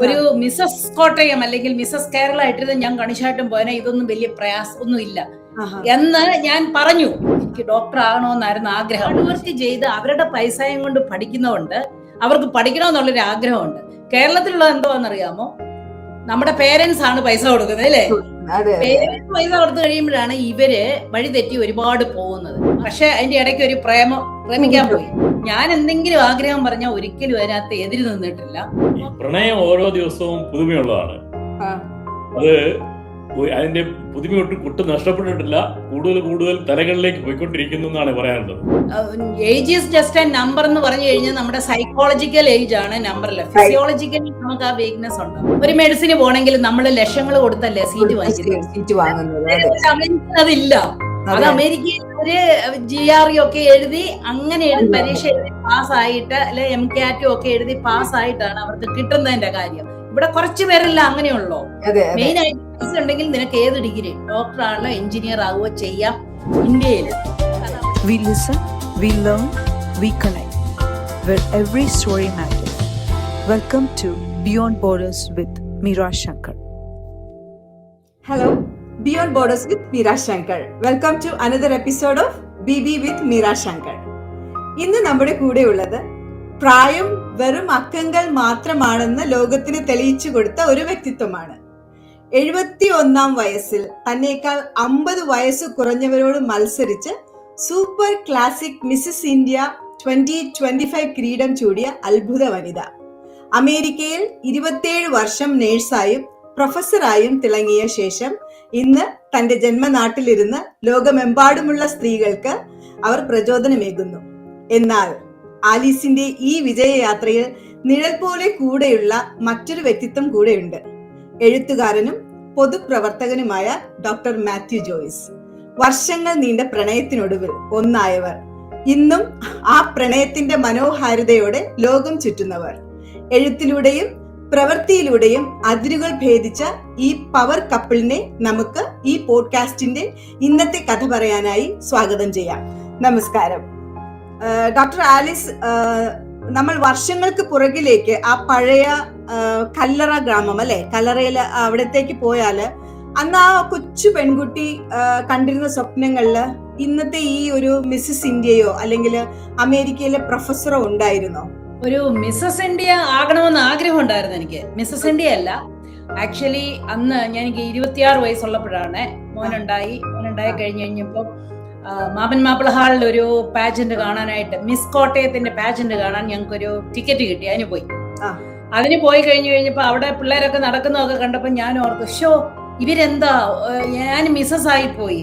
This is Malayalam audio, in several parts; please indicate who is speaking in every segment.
Speaker 1: ഒരു മിസസ് കോട്ടയം അല്ലെങ്കിൽ മിസസ് കേരള ഇട്ടിരുന്ന് ഞാൻ കണിശായിട്ടും പോയനെ ഇതൊന്നും വലിയ പ്രയാസം ഒന്നും ഇല്ല എന്ന് ഞാൻ പറഞ്ഞു. എനിക്ക് ഡോക്ടർ ആകണമെന്നായിരുന്നു ആഗ്രഹം. യൂണിവേഴ്സിറ്റി ചെയ്ത് അവരുടെ പൈസയും കൊണ്ട് പഠിക്കുന്നതുകൊണ്ട് അവർക്ക് പഠിക്കണമെന്നുള്ളൊരു ആഗ്രഹമുണ്ട്. കേരളത്തിലുള്ള എന്താണെന്നറിയാമോ, നമ്മുടെ പേരൻസ് ആണ് പൈസ കൊടുക്കുന്നത് അല്ലേ? പേരൻസ് പൈസ കൊടുത്തു കഴിയുമ്പോഴാണ് ഇവര് വഴി തെറ്റി ഒരുപാട് പോകുന്നത്. പക്ഷെ അതിന്റെ ഇടയ്ക്ക് ഒരു പ്രേമിക്കാൻ പോയി. ഞാൻ എന്തെങ്കിലും ആഗ്രഹം പറഞ്ഞാൽ ഒരിക്കലും അതിനകത്ത് എതിര് നിന്നിട്ടില്ല.
Speaker 2: പ്രണയം ഓരോ ദിവസവും പുതുമയുള്ളതാണ്. അത് അതിന്റെ പുതുമയൊട്ടും നഷ്ടപ്പെട്ടിട്ടില്ല. കൂടുതൽ തലങ്ങളിലേക്ക് പോയിക്കൊണ്ടിരിക്കുന്നു എന്നാണ് പറയാനുള്ളത്.
Speaker 1: Age is just A number എന്ന് പറഞ്ഞു കഴിഞ്ഞാൽ നമ്മുടെ സൈക്കോളജിക്കൽ ഏജ് ആണ് നമ്പറല്ല. ഫിസിയോളജിക്കലി നമുക്ക് ആ വീക്ക്നെസ് ഉണ്ട്. ഒരു മെഡിസിന് പോണെങ്കിൽ നമ്മൾ ലക്ഷങ്ങൾ കൊടുത്തല്ലേ സീറ്റ് വാങ്ങിക്കുന്നത്. അതില്ല. അത് അമേരിക്കയിൽ ഒരു GRE ഒക്കെ എഴുതി അങ്ങനെ പരീക്ഷ എഴുതി പാസ്സായിട്ട് അല്ലെ MCAT ഒക്കെ എഴുതി പാസ്സായിട്ടാണ് അവർക്ക് കിട്ടുന്നതിന്റെ കാര്യം. ഇവിടെ കുറച്ചു പേരല്ല അങ്ങനെയുള്ളൂ. മെയിൻ ആയിട്ട് പൈസ ഉണ്ടെങ്കിൽ നിനക്ക് ഏത് ഡിഗ്രി ഡോക്ടർ ആണല്ലോ എഞ്ചിനീയർ ആകുകയോ ചെയ്യാം ഇന്ത്യയിൽ.
Speaker 3: We listen, we learn, we connect, where every story matters. Welcome to Beyond Borders with Meera Shankar.
Speaker 4: Hello, Beyond Borders with Meera Shankar. Welcome to another episode of BB with Meera Shankar. ഇന്ന് നമ്മുടെ കൂടെ ഉള്ളത് പ്രായം വെറും അക്കങ്ങൾ മാത്രമാണെന്ന് ലോകത്തിന് തെളിയിച്ചു കൊടുത്ത ഒരു വ്യക്തിത്വമാണ്. 71 വയസ്സിൽ തന്നേക്കാൾ 50 വയസ്സ് കുറഞ്ഞവരോട് മത്സരിച്ച് സൂപ്പർ ക്ലാസിക് മിസസ് ഇന്ത്യ 2025 കിരീടം ചൂടിയ അത്ഭുത വനിത. അമേരിക്കയിൽ 27 വർഷം നേഴ്സായും പ്രൊഫസറായും തിളങ്ങിയ ശേഷം ഇന്ന് തന്റെ ജന്മനാട്ടിലിരുന്ന് ലോകമെമ്പാടുമുള്ള സ്ത്രീകൾക്ക് അവർ പ്രചോദനമേകുന്നു. എന്നാൽ ആലീസിന്റെ ഈ വിജയയാത്രയിൽ നിഴൽ പോലെ കൂടെയുള്ള മറ്റൊരു വ്യക്തിത്വം കൂടെയുണ്ട്. എഴുത്തുകാരനും പൊതുപ്രവർത്തകനുമായ ഡോക്ടർ മാത്യു ജോയ്സ്. വർഷങ്ങൾ നീണ്ട പ്രണയത്തിനൊടുവിൽ ഒന്നായവർ, ഇന്നും ആ പ്രണയത്തിന്റെ മനോഹാരിതയോടെ ലോകം ചുറ്റുന്നവർ. എഴുത്തിലൂടെയും പ്രവൃത്തിയിലൂടെയും അതിരുകൾ ഭേദിച്ച ഈ പവർ കപ്പിളിനെ നമുക്ക് ഈ പോഡ്കാസ്റ്റിന്റെ ഇന്നത്തെ കഥ പറയാനായി സ്വാഗതം ചെയ്യാം. നമസ്കാരം ഡോക്ടർ ആലിസ്. നമ്മൾ വർഷങ്ങൾക്ക് പുറകിലേക്ക് ആ പഴയ കല്ലറ ഗ്രാമം അല്ലെ, കല്ലറയിൽ അവിടത്തേക്ക് പോയാല് അന്ന് ആ കൊച്ചു പെൺകുട്ടി കണ്ടിരുന്ന സ്വപ്നങ്ങളില് ഇന്നത്തെ ഈ ഒരു മിസസ് ഇന്ത്യയോ അല്ലെങ്കിൽ അമേരിക്കയിലെ പ്രൊഫസറോ ഉണ്ടായിരുന്നോ?
Speaker 1: ഒരു മിസസ് ഇന്ത്യ ആകണമെന്ന് ആഗ്രഹം ഉണ്ടായിരുന്നു എനിക്ക്. മിസസ് ഇന്ത്യ അല്ല, ആക്ച്വലി അന്ന് എനിക്ക് 26 വയസ്സുള്ളപ്പോഴാണ് മോനുണ്ടായി കഴിഞ്ഞ് കഴിഞ്ഞപ്പോ മാമൻ മാപ്പിള ഹാളിൽ ഒരു പാജന്റ് കാണാനായിട്ട്, മിസ് കോട്ടയത്തിന്റെ പാജന്റ് കാണാൻ ഞങ്ങൾക്കൊരു ടിക്കറ്റ് കിട്ടി. അതിന് പോയി കഴിഞ്ഞപ്പോ അവിടെ പിള്ളേരൊക്കെ നടക്കുന്നതൊക്കെ കണ്ടപ്പോ ഞാൻ ഓർത്തു, ഷോ ഇവരെന്താ, ഞാൻ മിസസ് ആയി പോയി.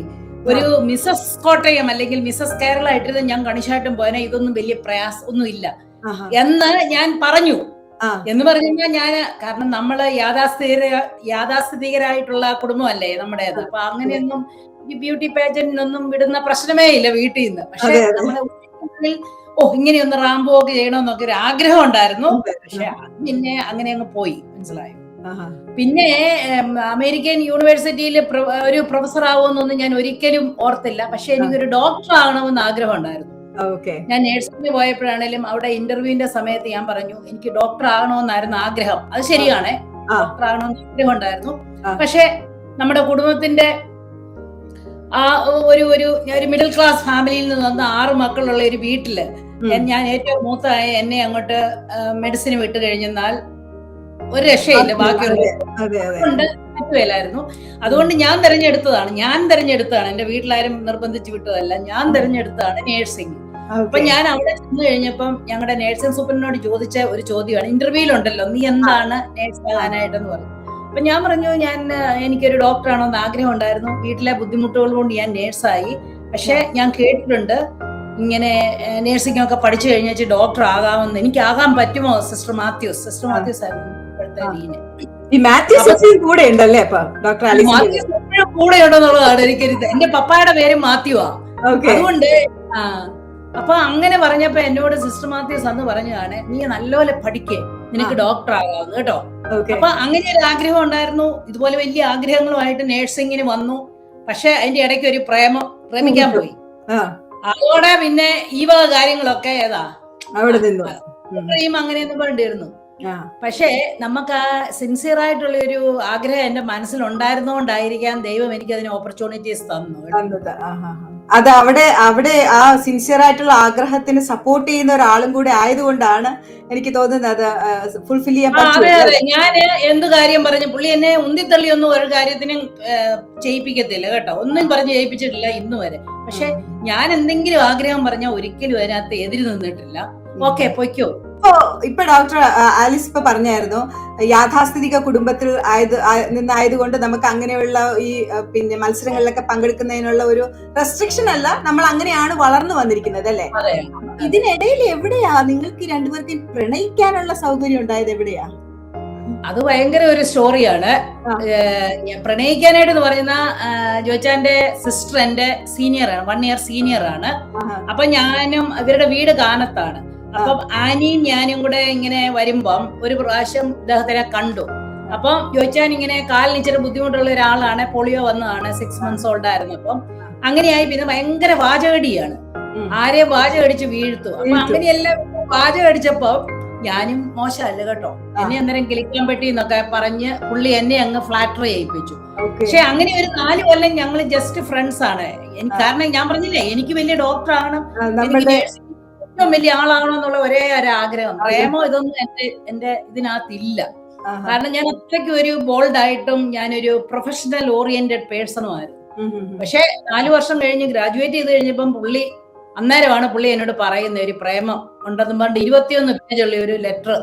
Speaker 1: ഒരു മിസസ് കോട്ടയം അല്ലെങ്കിൽ മിസസ് കേരള ഇട്ടിരുന്ന് ഞാൻ കണിശായിട്ടും പോയനെ ഇതൊന്നും വലിയ പ്രയാസം ഒന്നും ഇല്ല എന്ന് ഞാൻ പറഞ്ഞു. എന്ന് പറഞ്ഞാൽ ഞാൻ, കാരണം നമ്മള് യാഥാസ്ഥിതികരായിട്ടുള്ള കുടുംബമല്ലേ നമ്മുടേത്. അപ്പൊ അങ്ങനെയൊന്നും ഈ ബ്യൂട്ടി പാജന്റിനൊന്നും വിടുന്ന പ്രശ്നമേ ഇല്ല വീട്ടിൽ നിന്ന്. പക്ഷെ നമ്മുടെ ഇങ്ങനെയൊന്ന് റാംബോ ഒക്കെ ചെയ്യണമെന്നൊക്കെ ഒരു ആഗ്രഹം ഉണ്ടായിരുന്നു. പക്ഷെ പിന്നെ അങ്ങനെ അങ്ങ് പോയി, മനസ്സിലായോ? പിന്നെ അമേരിക്കൻ യൂണിവേഴ്സിറ്റിയിൽ ഒരു പ്രൊഫസർ ആവുമെന്നൊന്നും ഞാൻ ഒരിക്കലും ഓർത്തില്ല. പക്ഷെ എനിക്കൊരു ഡോക്ടർ ആകണമെന്ന് ആഗ്രഹം ഉണ്ടായിരുന്നു. ഞാൻ നേഴ്സിംഗിന് പോയപ്പോഴാണേലും അവിടെ ഇന്റർവ്യൂവിന്റെ സമയത്ത് ഞാൻ പറഞ്ഞു എനിക്ക് ഡോക്ടർ ആകണമെന്നായിരുന്നു ആഗ്രഹം. അത് ശരിയാണ്, ഡോക്ടർ ആകണമെന്ന് ആഗ്രഹം ഉണ്ടായിരുന്നു. പക്ഷെ നമ്മുടെ കുടുംബത്തിന്റെ ആ ഒരു മിഡിൽ ക്ലാസ് ഫാമിലിയിൽ നിന്ന് വന്ന 6 മക്കളുള്ള ഒരു വീട്ടില് ഞാൻ ഏറ്റവും മൂത്തതായ എന്നെ അങ്ങോട്ട് മെഡിസിന് വിട്ട് കഴിഞ്ഞാൽ ഒരു രക്ഷയില്ല, ബാക്കിയുള്ളതുകൊണ്ട് പറ്റുകയില്ലായിരുന്നു. അതുകൊണ്ട് ഞാൻ തെരഞ്ഞെടുത്തതാണ്. എന്റെ വീട്ടിലാരും നിർബന്ധിച്ച് വിട്ടതല്ല, ഞാൻ തെരഞ്ഞെടുത്തതാണ് നേഴ്സിംഗ്. അപ്പൊ ഞാൻ അവിടെ ചെന്ന് കഴിഞ്ഞപ്പം ഞങ്ങളുടെ നേഴ്സിംഗ് സൂപ്പറിനോട് ചോദിച്ച ഒരു ചോദ്യമാണ്, ഇന്റർവ്യൂലുണ്ടല്ലോ നീ എന്താണ് നേഴ്സ് ആകാനായിട്ടെന്ന് പറഞ്ഞു. അപ്പൊ ഞാൻ പറഞ്ഞു എനിക്കൊരു ഡോക്ടർ ആണോന്ന് ആഗ്രഹം ഉണ്ടായിരുന്നു. വീട്ടിലെ ബുദ്ധിമുട്ടുകൾ കൊണ്ട് ഞാൻ നേഴ്സായി. പക്ഷെ ഞാൻ കേട്ടിട്ടുണ്ട് ഇങ്ങനെ നേഴ്സിംഗ് ഒക്കെ പഠിച്ചു കഴിഞ്ഞാൽ ഡോക്ടർ ആകാമെന്ന്. എനിക്ക് ആകാൻ പറ്റുമോ? സിസ്റ്റർ മാത്യൂസ് ആയിരുന്നു ഇപ്പോഴത്തെ ഡീന്.
Speaker 4: കൂടെ
Speaker 1: ഉണ്ടെന്നുള്ളതാണ് എനിക്കൊരു, എന്റെ പപ്പായുടെ പേര് മാത്യുവാ. അതുകൊണ്ട് അപ്പൊ അങ്ങനെ പറഞ്ഞപ്പോ എന്നോട് സിസ്റ്റർ മാത്യൂസ് അന്ന് പറഞ്ഞതാണ്, നീ നല്ലപോലെ പഠിക്കേ, നിനക്ക് ഡോക്ടർ ആകാവുന്നു കേട്ടോ. അപ്പൊ അങ്ങനെ ഒരു ആഗ്രഹം ഉണ്ടായിരുന്നു. ഇതുപോലെ വലിയ ആഗ്രഹങ്ങളുമായിട്ട് നേഴ്സിംഗിന് വന്നു. പക്ഷെ അതിന്റെ ഇടയ്ക്ക് ഒരു പ്രേമിക്കാൻ പോയി. അതോടെ പിന്നെ ഈ വക കാര്യങ്ങളൊക്കെ ഏതാ അവിടെ അങ്ങനെയൊന്നും വേണ്ടിയിരുന്നു. പക്ഷേ നമുക്ക് ആ സിൻസിയർ ആയിട്ടുള്ള ഒരു ആഗ്രഹം എന്റെ മനസ്സിലുണ്ടായിരുന്നോണ്ടായിരിക്കാം ദൈവം എനിക്ക് അതിന് ഓപ്പർച്യൂണിറ്റീസ് തന്നു.
Speaker 4: അത് അവിടെ ആ സിൻസിയർ ആയിട്ടുള്ള ആഗ്രഹത്തിന് സപ്പോർട്ട് ചെയ്യുന്ന ഒരാളും കൂടെ ആയതുകൊണ്ടാണ് എനിക്ക് തോന്നുന്നത് അത് ഫുൾഫിൽ ചെയ്യാൻ
Speaker 1: അതെ അതെ, ഞാൻ എന്ത് കാര്യം പറഞ്ഞു പുള്ളി എന്നെ ഉന്തിത്തള്ളിയൊന്നും ഒരു കാര്യത്തിനും ചെയ്യിപ്പിക്കത്തില്ല കേട്ടോ, ഒന്നും പറഞ്ഞ് ചെയ്യിപ്പിച്ചിട്ടില്ല ഇന്ന് വരെ. പക്ഷെ ഞാൻ എന്തെങ്കിലും ആഗ്രഹം പറഞ്ഞാൽ ഒരിക്കലും അതിനകത്ത് എതിര് നിന്നിട്ടില്ല. ഓക്കെ പൊയ്ക്കോ.
Speaker 4: ഇപ്പൊ ഡോക്ടർ ആലിസ് ഇപ്പൊ പറഞ്ഞായിരുന്നു യാഥാസ്ഥിതിക കുടുംബത്തിൽ നിന്നായതുകൊണ്ട് നമുക്ക് അങ്ങനെയുള്ള ഈ പിന്നെ മത്സരങ്ങളിലൊക്കെ പങ്കെടുക്കുന്നതിനുള്ള ഒരു റെസ്ട്രിക്ഷൻ അല്ല, നമ്മൾ അങ്ങനെയാണ് വളർന്നു വന്നിരിക്കുന്നത് അല്ലെ. ഇതിനിടയിൽ എവിടെയാ നിങ്ങൾക്ക് രണ്ടുപേർക്കും പ്രണയിക്കാനുള്ള സൗകര്യം ഉണ്ടായത്? എവിടെയാ?
Speaker 1: അത് ഭയങ്കര ഒരു സ്റ്റോറിയാണ്. പ്രണയിക്കാനായിട്ട് പറയുന്ന ജോച്ചാന്റെ സിസ്റ്റർ എന്റെ സീനിയറാണ്, 1 year സീനിയർ ആണ്. അപ്പൊ ഞാനും ഇവരുടെ വീട് കാനത്താണ്. അപ്പം ആനിയും ഞാനും കൂടെ ഇങ്ങനെ വരുമ്പം ഒരു പ്രാവശ്യം ഇദ്ദേഹത്തിനെ കണ്ടു. അപ്പം ജോച്ചാൻ ഇങ്ങനെ കാലിന് ഇച്ചിരി ബുദ്ധിമുട്ടുള്ള ഒരാളാണ്, പോളിയോ വന്നതാണ്, 6 months old ആയിരുന്നു. അപ്പം അങ്ങനെയായി. പിന്നെ ഭയങ്കര വാചകടിയാണ്, ആരെയും വാചകടിച്ച് വീഴ്ത്തു. അപ്പൊ അങ്ങനെയെല്ലാം വാചകടിച്ചപ്പോ ഞാനും മോശമല്ല കേട്ടോ, എന്നെ അന്നേരം കിളിക്കാൻ പറ്റി എന്നൊക്കെ പറഞ്ഞ് പുള്ളി എന്നെ അങ്ങ് ഫ്ലാറ്റർ ചെയ്യിപ്പിച്ചു. പക്ഷെ അങ്ങനെ ഒരു 4 കൊല്ലം ഞങ്ങൾ ജസ്റ്റ് ഫ്രണ്ട്സ് ആണ്. കാരണം ഞാൻ പറഞ്ഞില്ലേ എനിക്ക് വലിയ ഡോക്ടർ ആകണം, എനിക്ക് ഏറ്റവും വലിയ ആളാണോ എന്നുള്ള ഒരേ ഒരു ആഗ്രഹം. പ്രേമോ ഇതൊന്നും എന്റെ ഇതിനകത്തില്ല. കാരണം ഞാൻ അത്രയ്ക്ക് ഒരു ബോൾഡ് ആയിട്ടും ഞാനൊരു പ്രൊഫഷണൽ ഓറിയന്റഡ് പേഴ്സണും ആയിരുന്നു. പക്ഷെ 4 വർഷം കഴിഞ്ഞ് ഗ്രാജുവേറ്റ് ചെയ്ത് കഴിഞ്ഞപ്പം അന്നേരമാണ് പുള്ളി എന്നോട് പറയുന്ന ഒരു പ്രേമം ഉണ്ടെന്നും പറഞ്ഞ് 21 പേജുള്ള ഒരു ലെറ്റർ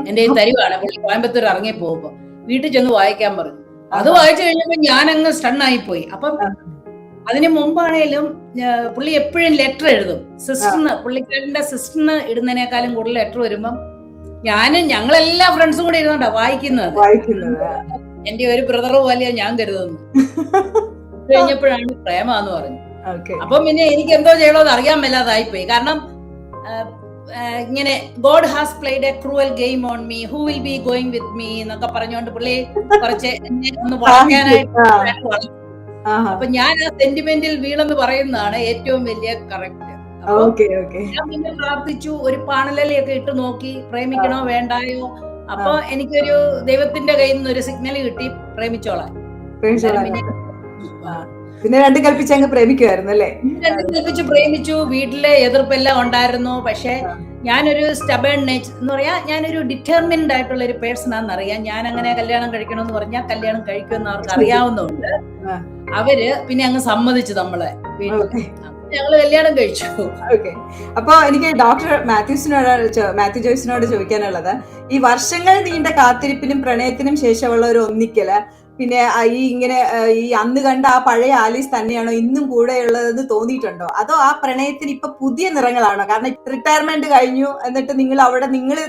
Speaker 1: എന്റെ തരുവാണ്. പുള്ളി കോയമ്പത്തൂർ ഇറങ്ങി പോകുമ്പോ വീട്ടിൽ ചെന്ന് വായിക്കാൻ പറഞ്ഞു. അത് വായിച്ചു കഴിഞ്ഞപ്പോ ഞാനങ്ങ് സ്റ്റണ്ണായിപ്പോയി. അപ്പം അതിന് മുമ്പാണേലും പുള്ളി എപ്പോഴും ലെറ്റർ എഴുതും സിസ്റ്ററിന്, പുള്ളിക്കാരന്റെ സിസ്റ്ററിന് ഇടുന്നതിനേക്കാളും കൂടുതൽ ലെറ്റർ വരുമ്പം ഞങ്ങളെല്ലാ ഫ്രണ്ട്സും കൂടെ ഇരുന്നോണ്ടാ വായിക്കുന്നത്. എന്റെ ഒരു ബ്രദർ പോലെയാ ഞാൻ കരുതുന്നു. കഴിഞ്ഞപ്പോഴാണ് പ്രേമാന്ന് പറഞ്ഞു. അപ്പം പിന്നെ എനിക്ക് എന്തോ ചെയ്യണോന്ന് അറിയാൻ മേലാതായിപ്പോയി. കാരണം ഇങ്ങനെ God has played A cruel game on me, who will be going with me എന്നൊക്കെ പറഞ്ഞുകൊണ്ട് പുള്ളി കുറച്ച് എന്നെ ഒന്ന് വളയ്ക്കാനായിട്ട്. അപ്പൊ ഞാൻ ആ സെന്റിമെന്റിൽ വീണെന്ന് പറയുന്നതാണ് ഏറ്റവും വലിയ കറക്റ്റ്. ഞാൻ പിന്നെ പ്രാർത്ഥിച്ചു, ഒരു പാണലൊക്കെ ഇട്ട് നോക്കി, പ്രേമിക്കണോ വേണ്ടായോ. അപ്പൊ എനിക്കൊരു ദൈവത്തിന്റെ കയ്യിൽ നിന്ന് ഒരു സിഗ്നൽ കിട്ടി, പ്രേമിച്ചോളാം.
Speaker 4: പിന്നെ രണ്ടും കൽപ്പിച്ച് അങ്ങ് പ്രേമിക്കുമായിരുന്നു അല്ലേ?
Speaker 1: രണ്ടും കൽപ്പിച്ച് പ്രേമിച്ചു. വീട്ടിലെ എതിർപ്പെല്ലാം ഉണ്ടായിരുന്നു. പക്ഷെ ഞാനൊരു സ്റ്റബേൺ നേച്ചർ എന്ന് പറയാ, ഞാനൊരു ഡിറ്റർമിൻഡ് ആയിട്ടുള്ള ഒരു പേഴ്സൺ ആണെന്നറിയാം. ഞാൻ അങ്ങനെ കല്യാണം കഴിക്കണമെന്ന് പറഞ്ഞാൽ കല്യാണം കഴിക്കുമെന്ന് അവർക്ക് അറിയാവുന്നതുകൊണ്ട് അവര് പിന്നെ അങ്ങ് സമ്മതിച്ചു നമ്മളെ വീട്ടിൽ. ഞങ്ങള് കല്യാണം കഴിച്ചു.
Speaker 4: അപ്പൊ എനിക്ക് ഡോക്ടർ മാത്യു ജോയ്സിനോട് ചോദിക്കാനുള്ളത്, ഈ വർഷങ്ങൾ നീണ്ട കാത്തിരിപ്പിനും പ്രണയത്തിനും ശേഷമുള്ള ഒരു ഒന്നിക്കല്, പിന്നെ ഈ അന്ന് കണ്ട ആ പഴയ ആലീസ് തന്നെയാണോ ഇന്നും കൂടെ ഉള്ളതെന്ന് തോന്നിയിട്ടുണ്ടോ? അതോ ആ പ്രണയത്തിന് ഇപ്പൊ പുതിയ നിറങ്ങളാണോ? കാരണം റിട്ടയർമെന്റ് കഴിഞ്ഞു, എന്നിട്ട് നിങ്ങൾ അവിടെ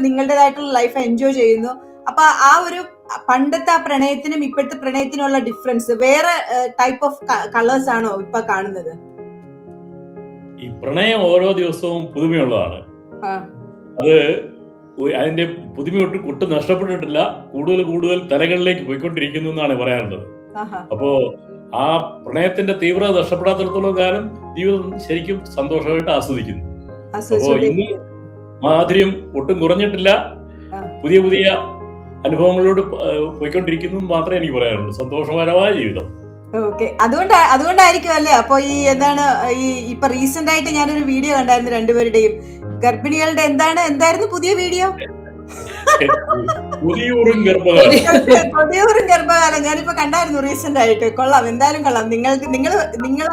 Speaker 4: നിങ്ങളുടേതായിട്ടുള്ള ലൈഫ് എൻജോയ് ചെയ്യുന്നു. അപ്പൊ ആ ഒരു പണ്ടത്തെ ആ പ്രണയത്തിനും ഇപ്പോഴത്തെ പ്രണയത്തിനുള്ള ഡിഫറൻസ്, വേറെ ടൈപ്പ് ഓഫ് കളേഴ്സ് ആണോ ഇപ്പൊ കാണുന്നത്?
Speaker 2: ഈ പ്രണയം ഓരോ ദിവസവും പുതുമയുള്ളതാണ്. അത് അതിന്റെ പുതുമയൊട്ട് ഒട്ടും നഷ്ടപ്പെട്ടിട്ടില്ല, കൂടുതൽ തലങ്ങളിലേക്ക് പോയിക്കൊണ്ടിരിക്കുന്നു എന്നാണ് പറയാനുള്ളത്. അപ്പോ ആ പ്രണയത്തിന്റെ തീവ്രത നഷ്ടപ്പെടാത്തിടത്തോളം കാലം ജീവിതം ശരിക്കും സന്തോഷമായിട്ട് ആസ്വദിക്കുന്നു. അപ്പോ ഇന്ന് മാധുര്യം ഒട്ടും കുറഞ്ഞിട്ടില്ല, പുതിയ അനുഭവങ്ങളോട് പോയിക്കൊണ്ടിരിക്കുന്നു മാത്രമേ എനിക്ക് പറയാനുള്ളൂ. സന്തോഷകരമായ ജീവിതം.
Speaker 4: അതുകൊണ്ടായിരിക്കും അല്ലേ? അപ്പൊ ഇപ്പൊ റീസെന്റ് ആയിട്ട് ഞാനൊരു വീഡിയോ കണ്ടായിരുന്നു രണ്ടുപേരുടെയും ഗർഭിണികളുടെ. എന്തായിരുന്നു പുതിയ വീഡിയോ?
Speaker 2: പുതിയൂറും
Speaker 4: ഗർഭകാലം ഞാനിപ്പോ കണ്ടായിരുന്നു റീസെന്റ് ആയിട്ട്. കൊള്ളാം, എന്തായാലും കൊള്ളാം. നിങ്ങൾ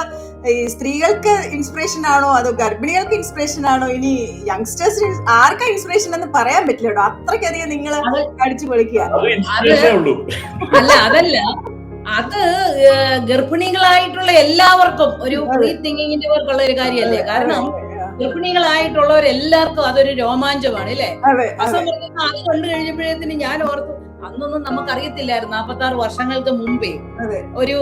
Speaker 4: സ്ത്രീകൾക്ക് ഇൻസ്പിറേഷൻ ആണോ അതോ ഗർഭിണികൾക്ക് ഇൻസ്പിറേഷൻ ആണോ? ഇനി യങ്സ്റ്റേഴ്സിന് ആർക്കാ ഇൻസ്പിറേഷൻ എന്ന് പറയാൻ പറ്റില്ലല്ലോ, അത്രയ്ക്കധികം നിങ്ങൾ അടിച്ചു പൊളിക്കുക.
Speaker 1: അല്ല അതല്ല, അത് ഗർഭിണികളായിട്ടുള്ള എല്ലാവർക്കും ഒരു ഫ്രീ തിങ്കിങ്ങിന്റെ വർക്കുള്ള ഒരു കാര്യമല്ലേ. കാരണം ഗർഭിണികളായിട്ടുള്ളവരെല്ലാവർക്കും അതൊരു രോമാഞ്ചമാണ് അല്ലേ. അസംബന്ധം അത് കണ്ടു കഴിഞ്ഞപ്പോഴത്തേന് ഞാൻ ഓർത്തു, അന്നൊന്നും നമുക്കറിയത്തില്ലായിരുന്നു. 46 വർഷങ്ങൾക്ക് മുമ്പേ ഒരു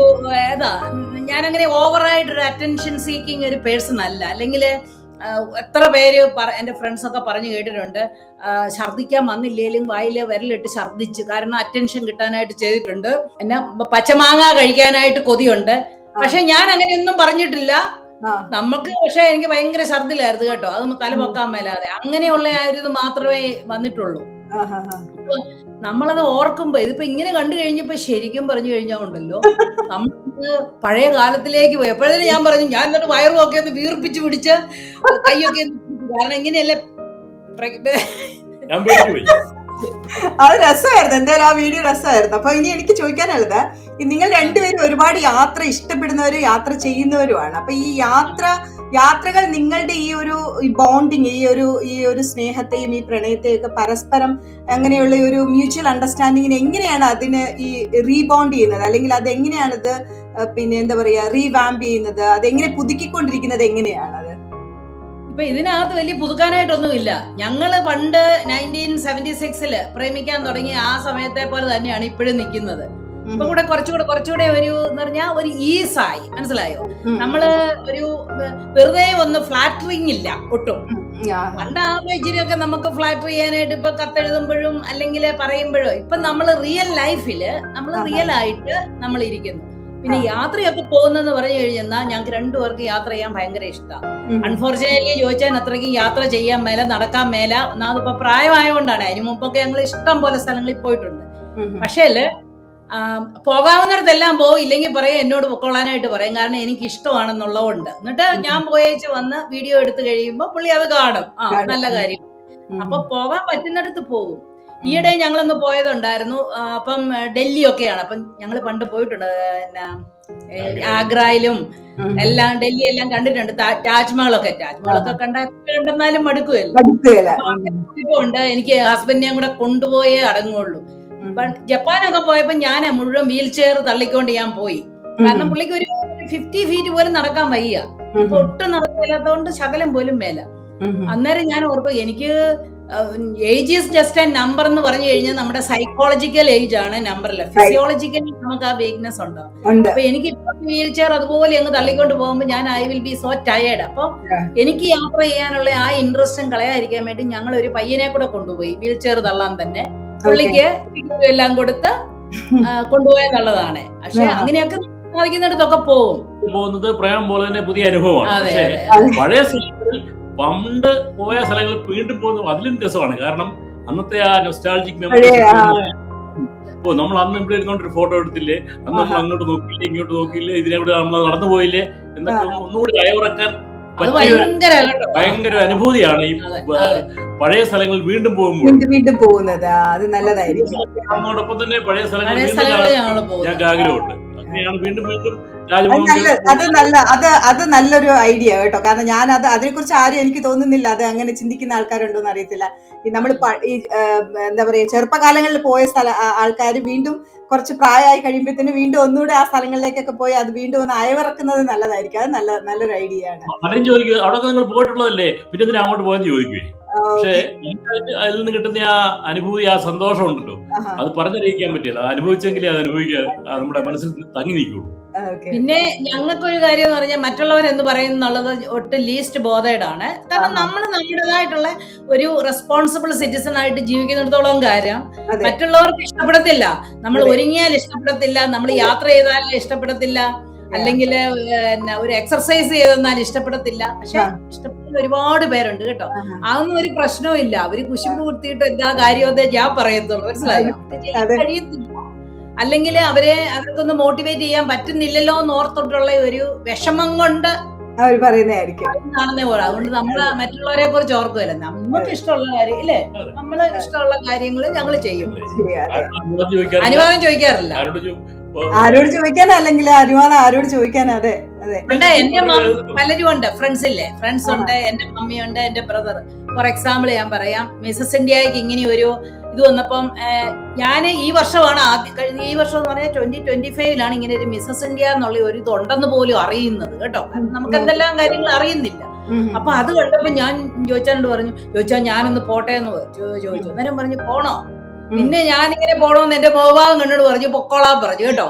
Speaker 1: ഞാനങ്ങനെ ഓവറായിട്ടൊരു അറ്റൻഷൻ സീക്കിങ് ഒരു പേഴ്സൺ അല്ല. അല്ലെങ്കിൽ എത്ര പേര് എന്റെ ഫ്രണ്ട്സ് ഒക്കെ പറഞ്ഞു കേട്ടിട്ടുണ്ട്, ഛർദിക്കാൻ വന്നില്ലേലും വായില് വിരലിട്ട് ഛർദിച്ച്, കാരണം അറ്റൻഷൻ കിട്ടാനായിട്ട് ചെയ്തിട്ടുണ്ട്. എന്നെ പച്ചമാങ്ങ കഴിക്കാനായിട്ട് കൊതിയുണ്ട്. പക്ഷെ ഞാൻ അങ്ങനെയൊന്നും പറഞ്ഞിട്ടില്ല നമുക്ക്. പക്ഷെ എനിക്ക് ഭയങ്കര ഛർദിലായിരുന്നു കേട്ടോ, അതൊന്നും തലപൊക്കാൻ മേലാതെ. അങ്ങനെയുള്ള ആ ഒരു ഇത് മാത്രമേ വന്നിട്ടുള്ളൂ. നമ്മളത് ഓർക്കുമ്പോ ഇതിപ്പോ ഇങ്ങനെ കണ്ടു കഴിഞ്ഞപ്പോ ശരിക്കും പറഞ്ഞു കഴിഞ്ഞാൽ ഉണ്ടല്ലോ, നമുക്ക് പഴയ കാലത്തിലേക്ക് പോയി. എപ്പോഴേലും ഞാൻ പറഞ്ഞു, ഞാൻ എന്നിട്ട് വയറും ഒക്കെ ഒന്ന് വീർപ്പിച്ച് പിടിച്ച് കൈയൊക്കെ കാരണം ഇങ്ങനെയല്ലേ
Speaker 4: അത് രസമായിരുന്നു. എന്തായാലും ആ വീഡിയോ രസമായിരുന്നു. അപ്പൊ ഇനി എനിക്ക് ചോദിക്കാനുള്ളത്, നിങ്ങൾ രണ്ടുപേരും ഒരുപാട് യാത്ര ഇഷ്ടപ്പെടുന്നവരും യാത്ര ചെയ്യുന്നവരുമാണ്. അപ്പൊ ഈ യാത്രകൾ നിങ്ങളുടെ ഈ ഒരു ബോണ്ടിങ്, ഈ ഒരു സ്നേഹത്തെയും ഈ പ്രണയത്തെയും ഒക്കെ പരസ്പരം അങ്ങനെയുള്ള ഒരു മ്യൂച്വൽ അണ്ടർസ്റ്റാൻഡിങ്ങിന് എങ്ങനെയാണ് അതിന് ഈ റീബോണ്ട് ചെയ്യുന്നത്, അല്ലെങ്കിൽ അത് എങ്ങനെയാണത് പിന്നെ എന്താ പറയാ റീവാമ്പ് ചെയ്യുന്നത്, അതെങ്ങനെ പുതുക്കിക്കൊണ്ടിരിക്കുന്നത് എങ്ങനെയാണ് അത്?
Speaker 1: ഇപ്പൊ ഇതിനകത്ത് വലിയ പുതുക്കാനായിട്ടൊന്നുമില്ല. ഞങ്ങള് പണ്ട് 1976 പ്രേമിക്കാൻ തുടങ്ങി ആ സമയത്തെ പോലെ തന്നെയാണ് ഇപ്പോഴും നിൽക്കുന്നത്. ഇപ്പൊ കൂടെ കുറച്ചുകൂടെ ഒരു എന്ന് പറഞ്ഞാൽ ഒരു ഈസായി, മനസ്സിലായോ? നമ്മള് ഒരു വെറുതെ ഒന്ന് ഫ്ലാറ്ററിങ് ഇല്ല ഒട്ടും. പണ്ട് ആ ഇച്ചിരിയൊക്കെ നമുക്ക് ഫ്ലാറ്റർ ചെയ്യാനായിട്ട് ഇപ്പൊ കത്തെഴുതുമ്പോഴും അല്ലെങ്കിൽ പറയുമ്പോഴോ, ഇപ്പൊ നമ്മള് റിയൽ ലൈഫില് നമ്മള് റിയൽ ആയിട്ട് നമ്മൾ ഇരിക്കുന്നു. പിന്നെ യാത്രയൊക്കെ പോകുന്നെന്ന് പറഞ്ഞു കഴിഞ്ഞാൽ ഞങ്ങൾക്ക് രണ്ടുപേർക്ക് യാത്ര ചെയ്യാൻ ഭയങ്കര ഇഷ്ടമാണ്. അൺഫോർച്ചുനേറ്റ്ലി ചോദിച്ചാൽ അത്രയ്ക്ക് യാത്ര ചെയ്യാൻ മേല, നടക്കാൻ മേല. ഒന്നാമത് പ്രായമായതുകൊണ്ടാണ്. അതിന് മുമ്പൊക്കെ ഞങ്ങൾ ഇഷ്ടം പോലെ സ്ഥലങ്ങളിൽ പോയിട്ടുണ്ട്. പക്ഷേ പോകാവുന്നിടത്തെല്ലാം പോകും, ഇല്ലെങ്കിൽ പറയും എന്നോട് പൊക്കോളാനായിട്ട് പറയും, കാരണം എനിക്ക് ഇഷ്ടമാണെന്നുള്ളതുകൊണ്ട്. എന്നിട്ട് ഞാൻ പോയേച്ച് വന്ന് വീഡിയോ എടുത്തു കഴിയുമ്പോ പുള്ളി അത് കാണും. നല്ല കാര്യം. അപ്പൊ പോകാൻ പറ്റുന്നിടത്ത് പോകും. ഈയിടെ ഞങ്ങളൊന്ന് പോയതുണ്ടായിരുന്നു. അപ്പം ഡൽഹി ഒക്കെയാണ്. അപ്പം ഞങ്ങൾ പണ്ട് പോയിട്ടുണ്ട്, ആഗ്രയിലും എല്ലാം, ഡൽഹി എല്ലാം കണ്ടിട്ടുണ്ട്. താജ്മഹലൊക്കെ കണ്ടെന്നാലും മടുക്കുമല്ലോ. എനിക്ക് ഹസ്ബൻഡിനെ കൂടെ കൊണ്ടുപോയേ അടങ്ങുള്ളൂ. ജപ്പാനൊക്കെ പോയപ്പോ ഞാൻ മുഴുവൻ വീൽ ചെയർ തള്ളിക്കൊണ്ട് ഞാൻ പോയി. കാരണം പുള്ളിക്ക് ഒരു 50 ഫീറ്റ് പോലും നടക്കാൻ വയ്യ, ഒട്ടും നടക്കില്ലാത്തതുകൊണ്ട് ശകലം പോലും മേല. അന്നേരം ഞാൻ ഓർക്കും, എനിക്ക് age is just A number എന്ന് പറഞ്ഞു കഴിഞ്ഞാൽ നമ്മുടെ സൈക്കോളജിക്കൽ ഏജ് ആണ് നമ്പറില്ല. ഫിസിയോളജിക്കലി നമുക്ക് ആ വീക്ക്നെസ് ഉണ്ടാവും. അപ്പൊ എനിക്ക് വീൽ ചെയർ അതുപോലെ അങ്ങ് തള്ളിക്കൊണ്ട് പോകുമ്പോൾ ഞാൻ I will be so tired. അപ്പൊ എനിക്ക് യാത്ര ചെയ്യാനുള്ള ആ ഇൻട്രസ്റ്റും കളയാതിരിക്കാൻ വേണ്ടി ഞങ്ങൾ ഒരു പയ്യനെ കൂടെ കൊണ്ടുപോയി വീൽ ചെയർ തള്ളാൻ തന്നെ. പുള്ളിക്ക് എല്ലാം കൊടുത്ത് കൊണ്ടുപോയെന്നുള്ളതാണ്. പക്ഷെ അങ്ങനെയൊക്കെ സാധിക്കുന്നിടത്തൊക്കെ പോകുന്നത് പ്രേമം പോലെ തന്നെ പുതിയ അനുഭവമാണ്. പഴയ സ്ഥലങ്ങളിൽ പണ്ട് പോയ സ്ഥലങ്ങളിൽ വീണ്ടും പോകുന്നത് അതിലും രസമാണ്. കാരണം അന്നത്തെ ആ നൊസ്റ്റാൾജിക് മെമ്മറി, നമ്മൾ അന്ന് ഇവിടെ ഇരുന്നോണ്ടൊരു ഫോട്ടോ എടുത്തില്ലേ, അന്ന് നമ്മൾ അങ്ങോട്ട് നോക്കിയില്ലേ, ഇങ്ങോട്ട് നോക്കിയില്ലേ, ഇതിനെ കൂടെ നമ്മൾ നടന്നു പോയില്ലേ എന്നൊക്കെ ഒന്നുകൂടി അയവിറക്കാൻ ഭയങ്കര അനുഭൂതിയാണ് ഈ പഴയ സ്ഥലങ്ങളിൽ വീണ്ടും
Speaker 4: പോകുന്നത്. അത് നല്ലതായിരിക്കും.
Speaker 2: അതോടൊപ്പം തന്നെ പഴയ സ്ഥലങ്ങളിൽ ഞങ്ങൾക്ക് ആഗ്രഹമുണ്ട്. അങ്ങനെയാണ് വീണ്ടും
Speaker 4: അത് നല്ലൊരു ഐഡിയ കേട്ടോ. കാരണം ഞാൻ അതിനെക്കുറിച്ച് ആരും എനിക്ക് തോന്നുന്നില്ല അത് അങ്ങനെ ചിന്തിക്കുന്ന ആൾക്കാരുണ്ടോന്ന് അറിയത്തില്ല. നമ്മൾ എന്താ പറയാ ചെറുപ്പകാലങ്ങളിൽ പോയ ആൾക്കാർ വീണ്ടും കുറച്ച് പ്രായമായി കഴിയുമ്പോഴത്തേന് വീണ്ടും ഒന്നുകൂടെ ആ സ്ഥലങ്ങളിലേക്കൊക്കെ പോയി അത് വീണ്ടും ഒന്ന് അയവിറക്കുന്നത് നല്ലതായിരിക്കും. അത് നല്ലൊരു ഐഡിയ ആണ്.
Speaker 2: അവിടെ നിങ്ങൾ പോയിട്ടുള്ളതല്ലേ, പിന്നെ അങ്ങോട്ട് പോയെന്ന് ചോദിക്കുകയെ. പക്ഷെ അതിൽ നിന്ന് കിട്ടുന്ന ആ അനുഭൂതി, ആ സന്തോഷം ഉണ്ടല്ലോ, അത് പറഞ്ഞറിയിക്കാൻ പറ്റില്ല. അത് അനുഭവിച്ചെങ്കിലേ അത് അനുഭവിക്കാൻ നമ്മുടെ മനസ്സിൽ തങ്ങി നിൽക്കുള്ളൂ.
Speaker 1: പിന്നെ ഞങ്ങൾക്കൊരു കാര്യം എന്ന് പറഞ്ഞാൽ മറ്റുള്ളവരെന്ന് പറയുന്നുള്ളത് ഒട്ടും ലീസ്റ്റ് ബോധേഡാണ്. കാരണം നമ്മൾ നമ്മുടേതായിട്ടുള്ള ഒരു റെസ്പോൺസിബിൾ സിറ്റിസൺ ആയിട്ട് ജീവിക്കുന്നിടത്തോളം കാര്യം മറ്റുള്ളവർക്ക് ഇഷ്ടപ്പെടത്തില്ല. നമ്മൾ ഒരുങ്ങിയാൽ ഇഷ്ടപ്പെടത്തില്ല, നമ്മൾ യാത്ര ചെയ്താൽ ഇഷ്ടപ്പെടത്തില്ല, അല്ലെങ്കിൽ ഒരു എക്സർസൈസ് ചെയ്തെന്നാൽ ഇഷ്ടപ്പെടത്തില്ല. പക്ഷെ ഇഷ്ടപ്പെടുന്ന ഒരുപാട് പേരുണ്ട് കേട്ടോ. അതൊന്നും ഒരു പ്രശ്നവും ഇല്ല. അവര് കുശുമ്പ് കുത്തിയിട്ട് എന്താ കാര്യമോ ഞാൻ പറയത്തുള്ളൂ, മനസ്സിലായോ? കഴിയത്തില്ല. അല്ലെങ്കിൽ അവർക്കൊന്ന് മോട്ടിവേറ്റ് ചെയ്യാൻ പറ്റുന്നില്ലല്ലോ എന്ന് ഓർത്തിട്ടുള്ള ഒരു വിഷമം കൊണ്ട്
Speaker 4: അവർ പറയുന്നതായിരിക്കും.
Speaker 1: അതുകൊണ്ട് നമ്മള് മറ്റുള്ളവരെ കുറിച്ച് ഓർക്കുമല്ല, നമുക്ക് ഇഷ്ടമുള്ള കാര്യം ഇല്ലേ, നമ്മള് ഇഷ്ടമുള്ള കാര്യങ്ങൾ ഞങ്ങൾ ചെയ്യും. അനുവാദം ചോദിക്കാറില്ല.
Speaker 4: ആരോട് ചോദിക്കാനാ, അല്ലെങ്കിൽ അനുവാദം ആരോട് ചോദിക്കാനാ? അതെ അതെ.
Speaker 1: എന്റെ പലരും ഉണ്ട്, ഫ്രണ്ട്സ് ഉണ്ട്, എന്റെ മമ്മിയുണ്ട്, എന്റെ ബ്രദർ. ഫോർ എക്സാമ്പിൾ ഞാൻ പറയാം, മിസസ് ഇന്ത്യക്ക് ഇങ്ങനെ ഒരു ഇത് വന്നപ്പം ഞാൻ ഈ വർഷമാണ് ഈ വർഷം എന്ന് പറഞ്ഞാൽ 2025 ഇങ്ങനെ ഒരു മിസസ് ഇന്ത്യ എന്നുള്ള ഒരു ഇതുണ്ടെന്ന് പോലും അറിയുന്നത് കേട്ടോ. നമുക്ക് എന്തെല്ലാം കാര്യങ്ങൾ അറിയുന്നില്ല. അപ്പൊ അത് കണ്ടപ്പോ ഞാൻ ചോദിച്ചാൽ ഞാനൊന്ന് പോട്ടെ എന്ന് ചോദിച്ചു. അന്നേരം പറഞ്ഞു പോണോ, പിന്നെ ഞാനിങ്ങനെ പോണോന്ന് എന്റെ മോഭാവം കണ്ടോട് പറഞ്ഞു, പൊക്കോളാൻ പറഞ്ഞു കേട്ടോ.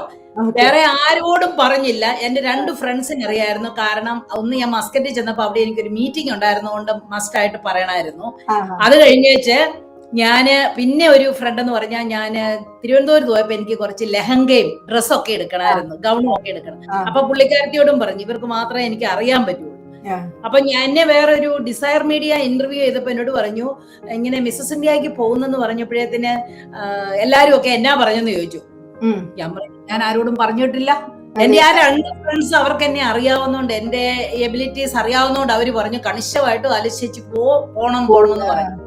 Speaker 1: വേറെ ആരോടും പറഞ്ഞില്ല. എന്റെ 2 ഫ്രണ്ട്സിന് അറിയായിരുന്നു. കാരണം ഒന്ന് ഞാൻ മസ്കറ്റിൽ ചെന്നപ്പോ അവിടെ എനിക്കൊരു മീറ്റിംഗ് ഉണ്ടായിരുന്നതുകൊണ്ട് മസ്റ്റ് ആയിട്ട് പറയണമായിരുന്നു. അത് കഴിഞ്ഞേച്ച് പിന്നെ ഒരു ഫ്രണ്ട് എന്ന് പറഞ്ഞാൽ ഞാന് തിരുവനന്തപുരത്ത് പോയപ്പോ എനിക്ക് കുറച്ച് ലെഹങ്കയും ഡ്രസ്സൊക്കെ എടുക്കണമായിരുന്നു, ഗൗണും ഒക്കെ എടുക്കണം. അപ്പൊ പുള്ളിക്കാരത്തിയോടും പറഞ്ഞു ഇവർക്ക് മാത്രമേ എനിക്ക് അറിയാൻ പറ്റുള്ളൂ. അപ്പൊ എന്നെ വേറൊരു ഡിസയർ മീഡിയ ഇന്റർവ്യൂ ചെയ്തപ്പോ എന്നോട് പറഞ്ഞു, ഇങ്ങനെ മിസ്സസ് ഇന്ത്യക്ക് പോകുന്നെന്ന് പറഞ്ഞപ്പോഴത്തേന് എല്ലാരും ഒക്കെ എന്നാ പറഞ്ഞെന്ന് ചോദിച്ചു. ഞാൻ പറഞ്ഞു, ഞാൻ ആരോടും പറഞ്ഞിട്ടില്ല. എന്റെ ആ 2 ഫ്രണ്ട്സ് അവർക്ക് എന്നെ അറിയാവുന്നോണ്ട്, എന്റെ എബിലിറ്റീസ് അറിയാവുന്നോണ്ട് അവര് പറഞ്ഞു കണിശമായിട്ട് ആലോചിച്ച് പോണം എന്ന് പറഞ്ഞു.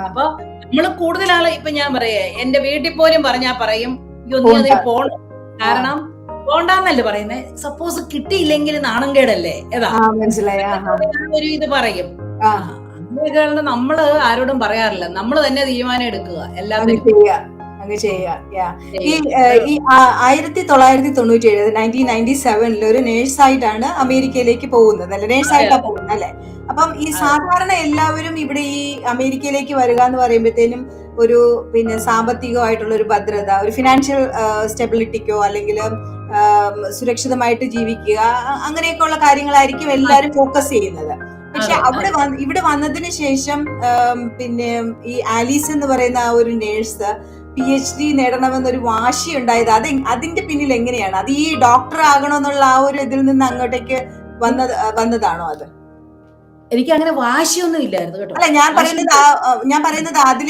Speaker 1: അപ്പൊ നമ്മള് കൂടുതൽ ആള് ഇപ്പൊ ഞാൻ പറയേ, എന്റെ വീട്ടിൽ പോലും പറഞ്ഞാ പറയും നീ പോണം, കാരണം പോണ്ടെന്നല്ലേ പറയുന്നത്. സപ്പോസ് കിട്ടിയില്ലെങ്കിൽ നാണംകേടല്ലേ, ഏതാ ഒരു ഇത് പറയും. നമ്മള് ആരോടും പറയാറില്ല, നമ്മള് തന്നെ തീരുമാനം എടുക്കുക എല്ലാവരും
Speaker 4: ഈ 1997 1997 ഒരു നേഴ്സായിട്ടാണ് അമേരിക്കയിലേക്ക് പോകുന്നത് അല്ലെ, നേഴ്സായിട്ടാണ് പോകുന്നത് അല്ലെ. അപ്പം ഈ സാധാരണ എല്ലാവരും ഇവിടെ ഈ അമേരിക്കയിലേക്ക് വരിക എന്ന് പറയുമ്പോഴത്തേനും ഒരു പിന്നെ സാമ്പത്തികമായിട്ടുള്ള ഒരു ഭദ്രത, ഒരു ഫിനാൻഷ്യൽ സ്റ്റെബിലിറ്റിക്കോ അല്ലെങ്കിൽ സുരക്ഷിതമായിട്ട് ജീവിക്കുക, അങ്ങനെയൊക്കെയുള്ള കാര്യങ്ങളായിരിക്കും എല്ലാവരും ഫോക്കസ് ചെയ്യുന്നത്. പക്ഷെ ഇവിടെ വന്നതിന് ശേഷം പിന്നെ ഈ ആലീസ് എന്ന് പറയുന്ന ആ ഒരു നേഴ്സ് PhD നേടണമെന്നൊരു വാശി ഉണ്ടായത് അതിന്റെ പിന്നിൽ എങ്ങനെയാണ്? അത് ഈ ഡോക്ടർ ആകണമെന്നുള്ള ആ ഒരു ഇതിൽ നിന്ന് അങ്ങോട്ടേക്ക് വന്നതാണോ? അത്
Speaker 1: എനിക്ക് അങ്ങനെ വാശിയൊന്നും ഇല്ലായിരുന്നു കേട്ടോ.
Speaker 4: അല്ല, ഞാൻ പറയുന്നത് അതിൽ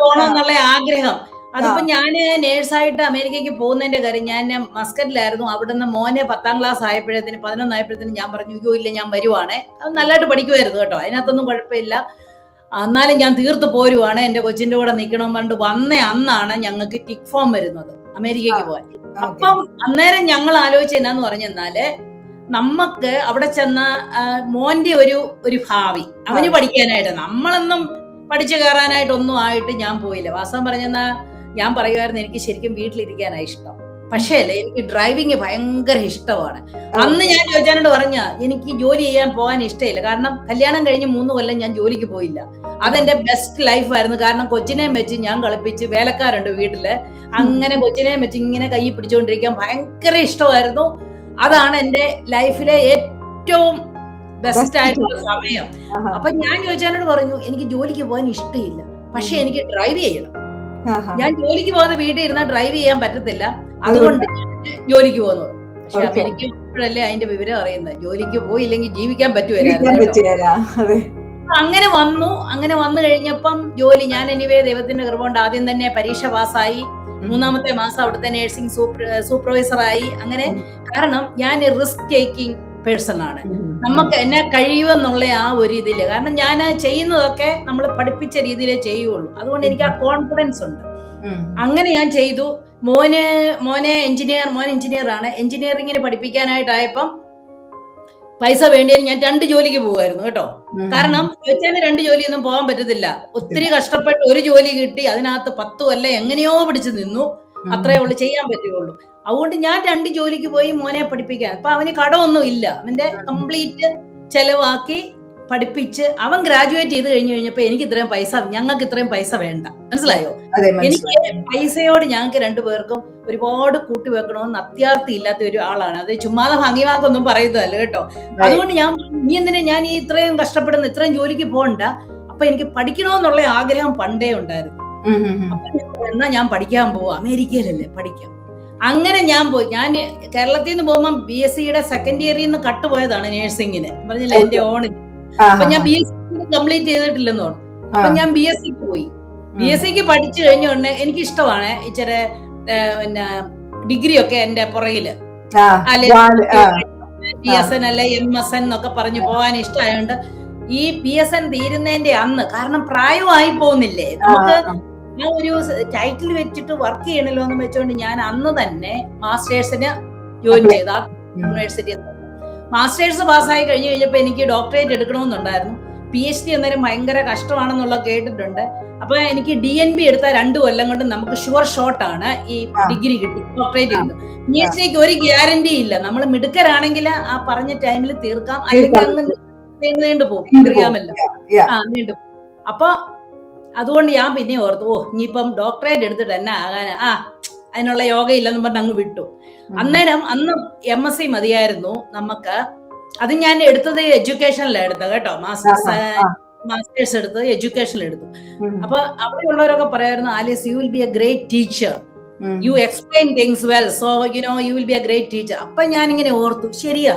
Speaker 1: പോകണമെന്നുള്ള ആഗ്രഹം. അതിപ്പോ ഞാന് നേഴ്സായിട്ട് അമേരിക്കക്ക് പോകുന്നതിന്റെ കാര്യം, ഞാൻ മസ്കറ്റിലായിരുന്നു. അവിടുന്ന് മോനെ 10ാം ക്ലാസ് ആയപ്പോഴത്തേന് 11 ആയപ്പോഴത്തേന് ഞാൻ പറഞ്ഞു, അയ്യോ ഇല്ല ഞാൻ വരുവാണേ. അത് നല്ലതായിട്ട് പഠിക്കുമായിരുന്നു കേട്ടോ, അതിനകത്തൊന്നും കുഴപ്പമില്ല. എന്നാലും ഞാൻ തീർത്ത് പോരുവാണ്, എന്റെ കൊച്ചിന്റെ കൂടെ നിൽക്കണം പറഞ്ഞിട്ട് വന്ന അന്നാണ് ഞങ്ങൾക്ക് ടിക് ഫോം വരുന്നത് അമേരിക്കക്ക് പോകാൻ. അപ്പം അന്നേരം ഞങ്ങൾ ആലോചിച്ച എന്നാന്ന് പറഞ്ഞെന്നാല്, നമുക്ക് അവിടെ ചെന്ന മോന്റെ ഒരു ഭാവി അവന് പഠിക്കാനായിട്ട്, നമ്മളൊന്നും പഠിച്ചു കയറാനായിട്ടൊന്നും ആയിട്ട് ഞാൻ പോയില്ല. വാസ്തവം പറഞ്ഞെന്നാ ഞാൻ പറയുമായിരുന്നു എനിക്ക് ശരിക്കും വീട്ടിലിരിക്കാനാണ് ഇഷ്ടം. പക്ഷേ അല്ലേ, എനിക്ക് ഡ്രൈവിങ് ഭയങ്കര ഇഷ്ടമാണ്. അന്ന് ഞാൻ ചോദിച്ചാനോട് പറഞ്ഞ എനിക്ക് ജോലി ചെയ്യാൻ പോകാൻ ഇഷ്ടമില്ല, കാരണം കല്യാണം കഴിഞ്ഞ് 3 കൊല്ലം ഞാൻ ജോലിക്ക് പോയില്ല. അതെന്റെ ബെസ്റ്റ് ലൈഫായിരുന്നു. കാരണം കൊച്ചിനെയും വെച്ച് ഞാൻ കളിപ്പിച്ച്, വേലക്കാരുണ്ട് വീട്ടില്, അങ്ങനെ കൊച്ചിനെയും വെച്ച് ഇങ്ങനെ കൈ പിടിച്ചുകൊണ്ടിരിക്കാൻ ഭയങ്കര ഇഷ്ടമായിരുന്നു. അതാണ് എന്റെ ലൈഫിലെ ഏറ്റവും ബെസ്റ്റ് ആയിട്ടുള്ള സമയം. അപ്പൊ ഞാൻ ചോദിച്ചാനോട് പറഞ്ഞു എനിക്ക് ജോലിക്ക് പോകാൻ ഇഷ്ടമില്ല, പക്ഷെ എനിക്ക് ഡ്രൈവ് ചെയ്യണം. ഞാൻ ജോലിക്ക് പോകുന്ന വീട്ടിൽ ഇരുന്നാൽ ഡ്രൈവ് ചെയ്യാൻ പറ്റത്തില്ല, അതുകൊണ്ട് ജോലിക്ക് പോകുന്നത്. പക്ഷെ അമേരിക്ക ഇപ്പോഴല്ലേ അതിന്റെ വിവരം അറിയുന്നത്, ജോലിക്ക് പോയില്ലെങ്കിൽ ജീവിക്കാൻ പറ്റുമല്ലോ. അങ്ങനെ വന്നു കഴിഞ്ഞപ്പം ജോലി ഞാൻ എനിവേ ദൈവത്തിന്റെ കൃപ കൊണ്ട് ആദ്യം തന്നെ പരീക്ഷ പാസ്സായി. 3ാമത്തെ മാസം അവിടുത്തെ നേഴ്സിംഗ് സൂപ്പർവൈസറായി. അങ്ങനെ കാരണം ഞാൻ റിസ്ക് ടേക്കിംഗ് പേഴ്സൺ ആണ്. നമുക്ക് എന്നെ കഴിയുമെന്നുള്ള ആ ഒരു ഇതില്ല, കാരണം ഞാൻ ചെയ്യുന്നതൊക്കെ നമ്മൾ പഠിപ്പിച്ച രീതിയിലേ ചെയ്യുള്ളൂ. അതുകൊണ്ട് എനിക്ക് ആ കോൺഫിഡൻസ് ഉണ്ട്. അങ്ങനെ ഞാൻ ചെയ്തു. മോൻ എഞ്ചിനീയർ ആണ്. എഞ്ചിനീയറിംഗിന് പഠിപ്പിക്കാനായിട്ടായപ്പം പൈസ വേണ്ടിയത് ഞാൻ 2 ജോലിക്ക് പോകുമായിരുന്നു കേട്ടോ. കാരണം ചോദിച്ചാൽ 2 ജോലിയൊന്നും പോകാൻ പറ്റത്തില്ല. ഒത്തിരി കഷ്ടപ്പെട്ട് ഒരു ജോലി കിട്ടി, അതിനകത്ത് 10 കൊല്ലം എങ്ങനെയോ പിടിച്ചു നിന്നു, അത്രേ ഉള്ളു ചെയ്യാൻ പറ്റുകയുള്ളൂ. അതുകൊണ്ട് ഞാൻ 2 ജോലിക്ക് പോയി മോനെ പഠിപ്പിക്കാൻ. അപ്പൊ അവന് കടമൊന്നും ഇല്ല, അവന്റെ കംപ്ലീറ്റ് ചെലവാക്കി പഠിപ്പിച്ച് അവൻ ഗ്രാജുവേറ്റ് ചെയ്ത് കഴിഞ്ഞപ്പോ ഞങ്ങൾക്ക് ഇത്രയും പൈസ വേണ്ട, മനസ്സിലായോ? എനിക്ക് പൈസയോട് ഞങ്ങൾക്ക് 2 പേർക്കും ഒരുപാട് കൂട്ടി വെക്കണമെന്ന് അത്യാർത്ഥി ഇല്ലാത്ത ഒരു ആളാണ്. അത് ചുമ്മാതെ ഭംഗിവാക്കൊന്നും പറയുന്നതല്ല കേട്ടോ. അതുകൊണ്ട് നീ എന്തിനാ ഞാൻ ഈ ഇത്രയും കഷ്ടപ്പെടുന്ന, ഇത്രയും ജോലിക്ക് പോകണ്ട, അപ്പൊ എനിക്ക് പഠിക്കണമെന്നുള്ള ആഗ്രഹം പണ്ടേ ഉണ്ടായിരുന്നു. എന്നാ ഞാൻ പഠിക്കാൻ പോവാ, അമേരിക്കയിലല്ലേ പഠിക്കാം. അങ്ങനെ ഞാൻ പോയി. ഞാൻ കേരളത്തിൽ നിന്ന് പോകുമ്പോൾ BSc സെക്കൻഡ് ഇയറിൽ നിന്ന് കട്ടുപോയതാണ് നേഴ്സിംഗിന്, പറഞ്ഞില്ല എന്റെ ഓണിന്. അപ്പൊ ഞാൻ BSc കംപ്ലീറ്റ് ചെയ്തിട്ടില്ലെന്ന് പറഞ്ഞു. അപ്പൊ ഞാൻ BScക്ക് പോയി. BScക്ക് പഠിച്ചു കഴിഞ്ഞ ഉടനെ എനിക്ക് ഇഷ്ടമാണ് ഇച്ചിരി പിന്നെ ഡിഗ്രി ഒക്കെ എന്റെ പുറകില്, PSN അല്ലെ MSN എന്നൊക്കെ പറഞ്ഞു പോകാൻ ഇഷ്ടമായോണ്ട് ഈ PSN തീരുന്നതിന്റെ അന്ന്, കാരണം പ്രായമായി പോകുന്നില്ലേ നമുക്ക്, ഞാൻ ഒരു ടൈറ്റിൽ വെച്ചിട്ട് വർക്ക് ചെയ്യണല്ലോ എന്ന് വെച്ചോണ്ട് ഞാൻ അന്ന് തന്നെ മാസ്റ്റേഴ്സിന് ജോയിൻ ചെയ്ത യൂണിവേഴ്സിറ്റി. മാസ്റ്റേഴ്സ് പാസ്സായി കഴിഞ്ഞപ്പോ എനിക്ക് ഡോക്ടറേറ്റ് എടുക്കണമെന്നുണ്ടായിരുന്നു. PhD അന്നേരം ഭയങ്കര കഷ്ടമാണെന്നുള്ള കേട്ടിട്ടുണ്ട്. അപ്പൊ എനിക്ക് DNB എടുത്ത 2 കൊല്ലം കൊണ്ട് നമുക്ക് ഷുവർ ഷോട്ട് ആണ് ഈ ഡിഗ്രി കിട്ടി, ഡോക്ടറേറ്റ് കിട്ടും. PhDക്ക് ഒരു ഗ്യാരണ്ടി ഇല്ല. നമ്മൾ മിടുക്കരാണെങ്കിൽ ആ പറഞ്ഞ ടൈമിൽ തീർക്കാം, അല്ലെങ്കിൽ അങ്ങ് നീണ്ടുപോകും, അറിയാമല്ലോ. നീണ്ടുപോകും. അപ്പൊ അതുകൊണ്ട് ഞാൻ പിന്നെ ഓർത്തു, ഇനിയിപ്പം ഡോക്ടറേറ്റ് എടുത്തിട്ട് എന്നാ ആകാനാ, അതിനുള്ള യോഗ ഇല്ലെന്ന് പറഞ്ഞ് അങ്ങ് വിട്ടു. അന്ന് MSc മതിയായിരുന്നു നമുക്ക്. അത് ഞാൻ എടുത്തത് എഡ്യൂക്കേഷനിലാണ് എടുത്തത് കേട്ടോ. മാസ്റ്റേഴ്സ് എടുത്ത് എഡ്യൂക്കേഷനിൽ എടുത്തു. അപ്പൊ അവിടെയുള്ളവരൊക്കെ പറയായിരുന്നു, Alice you will be A great teacher, you explain things well, so you will be A great teacher. അപ്പൊ ഞാൻ ഇങ്ങനെ ഓർത്തു, ശരിയാ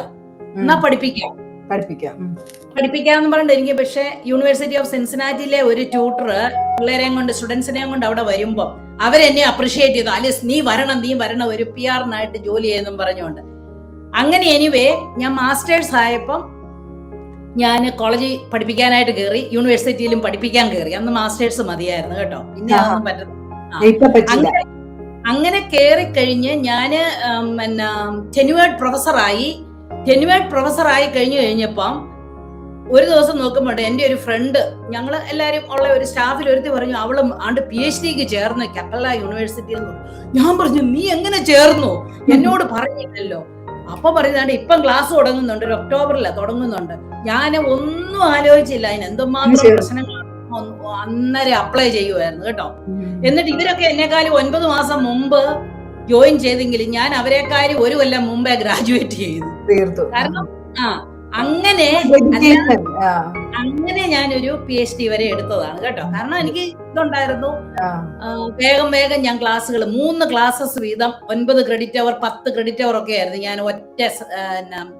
Speaker 1: എന്നാ പഠിപ്പിക്കാം. പഠിപ്പിക്കാന്ന് പറഞ്ഞിട്ട് എനിക്ക് പക്ഷെ യൂണിവേഴ്സിറ്റി ഓഫ് സിൻസിനാറ്റിയിലെ ഒരു ട്യൂട്ടർ പിള്ളേരെയും കൊണ്ട് സ്റ്റുഡൻസിനെയും കൊണ്ട് അവിടെ വരുമ്പോ അവരെന്നെ അപ്രിഷിയേറ്റ് ചെയ്തു, അലിസ് നീ വരണം ഒരു PR-നായിട്ട് ജോലി ചെയ്യുന്നു പറഞ്ഞുകൊണ്ട്. അങ്ങനെ എനിവേ ഞാൻ മാസ്റ്റേഴ്സ് ആയപ്പം ഞാൻ കോളേജിൽ പഠിപ്പിക്കാനായിട്ട് കയറി, യൂണിവേഴ്സിറ്റിയിലും പഠിപ്പിക്കാൻ കയറി. അന്ന് മാസ്റ്റേഴ്സ് മതിയായിരുന്നു കേട്ടോ, പിന്നെ അതൊന്നും പറ്റുന്നില്ല. അങ്ങനെ കയറി കഴിഞ്ഞ് ഞാന് ടെന്യൂവേർഡ് പ്രൊഫസറായി കഴിഞ്ഞപ്പം ഒരു ദിവസം നോക്കുമ്പോൾ എന്റെ ഒരു ഫ്രണ്ട്, ഞങ്ങൾ എല്ലാരും ഉള്ള ഒരു സ്റ്റാഫിൽ ഒരുത്തി പറഞ്ഞു അവള് ആണ്ട് PhD-ക്ക് ചേർന്ന് കപ്പല യൂണിവേഴ്സിറ്റിയിൽ. ഞാൻ പറഞ്ഞു നീ എങ്ങനെ ചേർന്നു, എന്നോട് പറഞ്ഞില്ലല്ലോ. അപ്പൊ പറയുന്നതാണ് ഇപ്പം ക്ലാസ് തുടങ്ങുന്നുണ്ട്, ഒരു ഒക്ടോബറിലാണ് തുടങ്ങുന്നുണ്ട്. ഞാൻ ഒന്നും ആലോചിച്ചില്ല, അതിന് എന്തുമാത്രം പ്രശ്നങ്ങൾ അന്നേരം അപ്ലൈ ചെയ്യുമായിരുന്നു കേട്ടോ. എന്നിട്ട് ഇവരൊക്കെ എന്നെക്കാളും 9 മാസം മുമ്പ് ജോയിൻ ചെയ്തെങ്കിൽ ഞാൻ അവരെക്കാളും 1 കൊല്ലം മുമ്പേ ഗ്രാജുവേറ്റ് ചെയ്തു. കാരണം അങ്ങനെ ഞാനൊരു PhD വരെ എടുത്തതാണ് കേട്ടോ. കാരണം എനിക്ക് ഇതുണ്ടായിരുന്നു, വേഗം ഞാൻ ക്ലാസ്സുകൾ 3 ക്ലാസ്സസ് വീതം 9 ക്രെഡിറ്റ് അവർ 10 ക്രെഡിറ്റ് അവർ ഒക്കെ ആയിരുന്നു ഞാൻ ഒറ്റ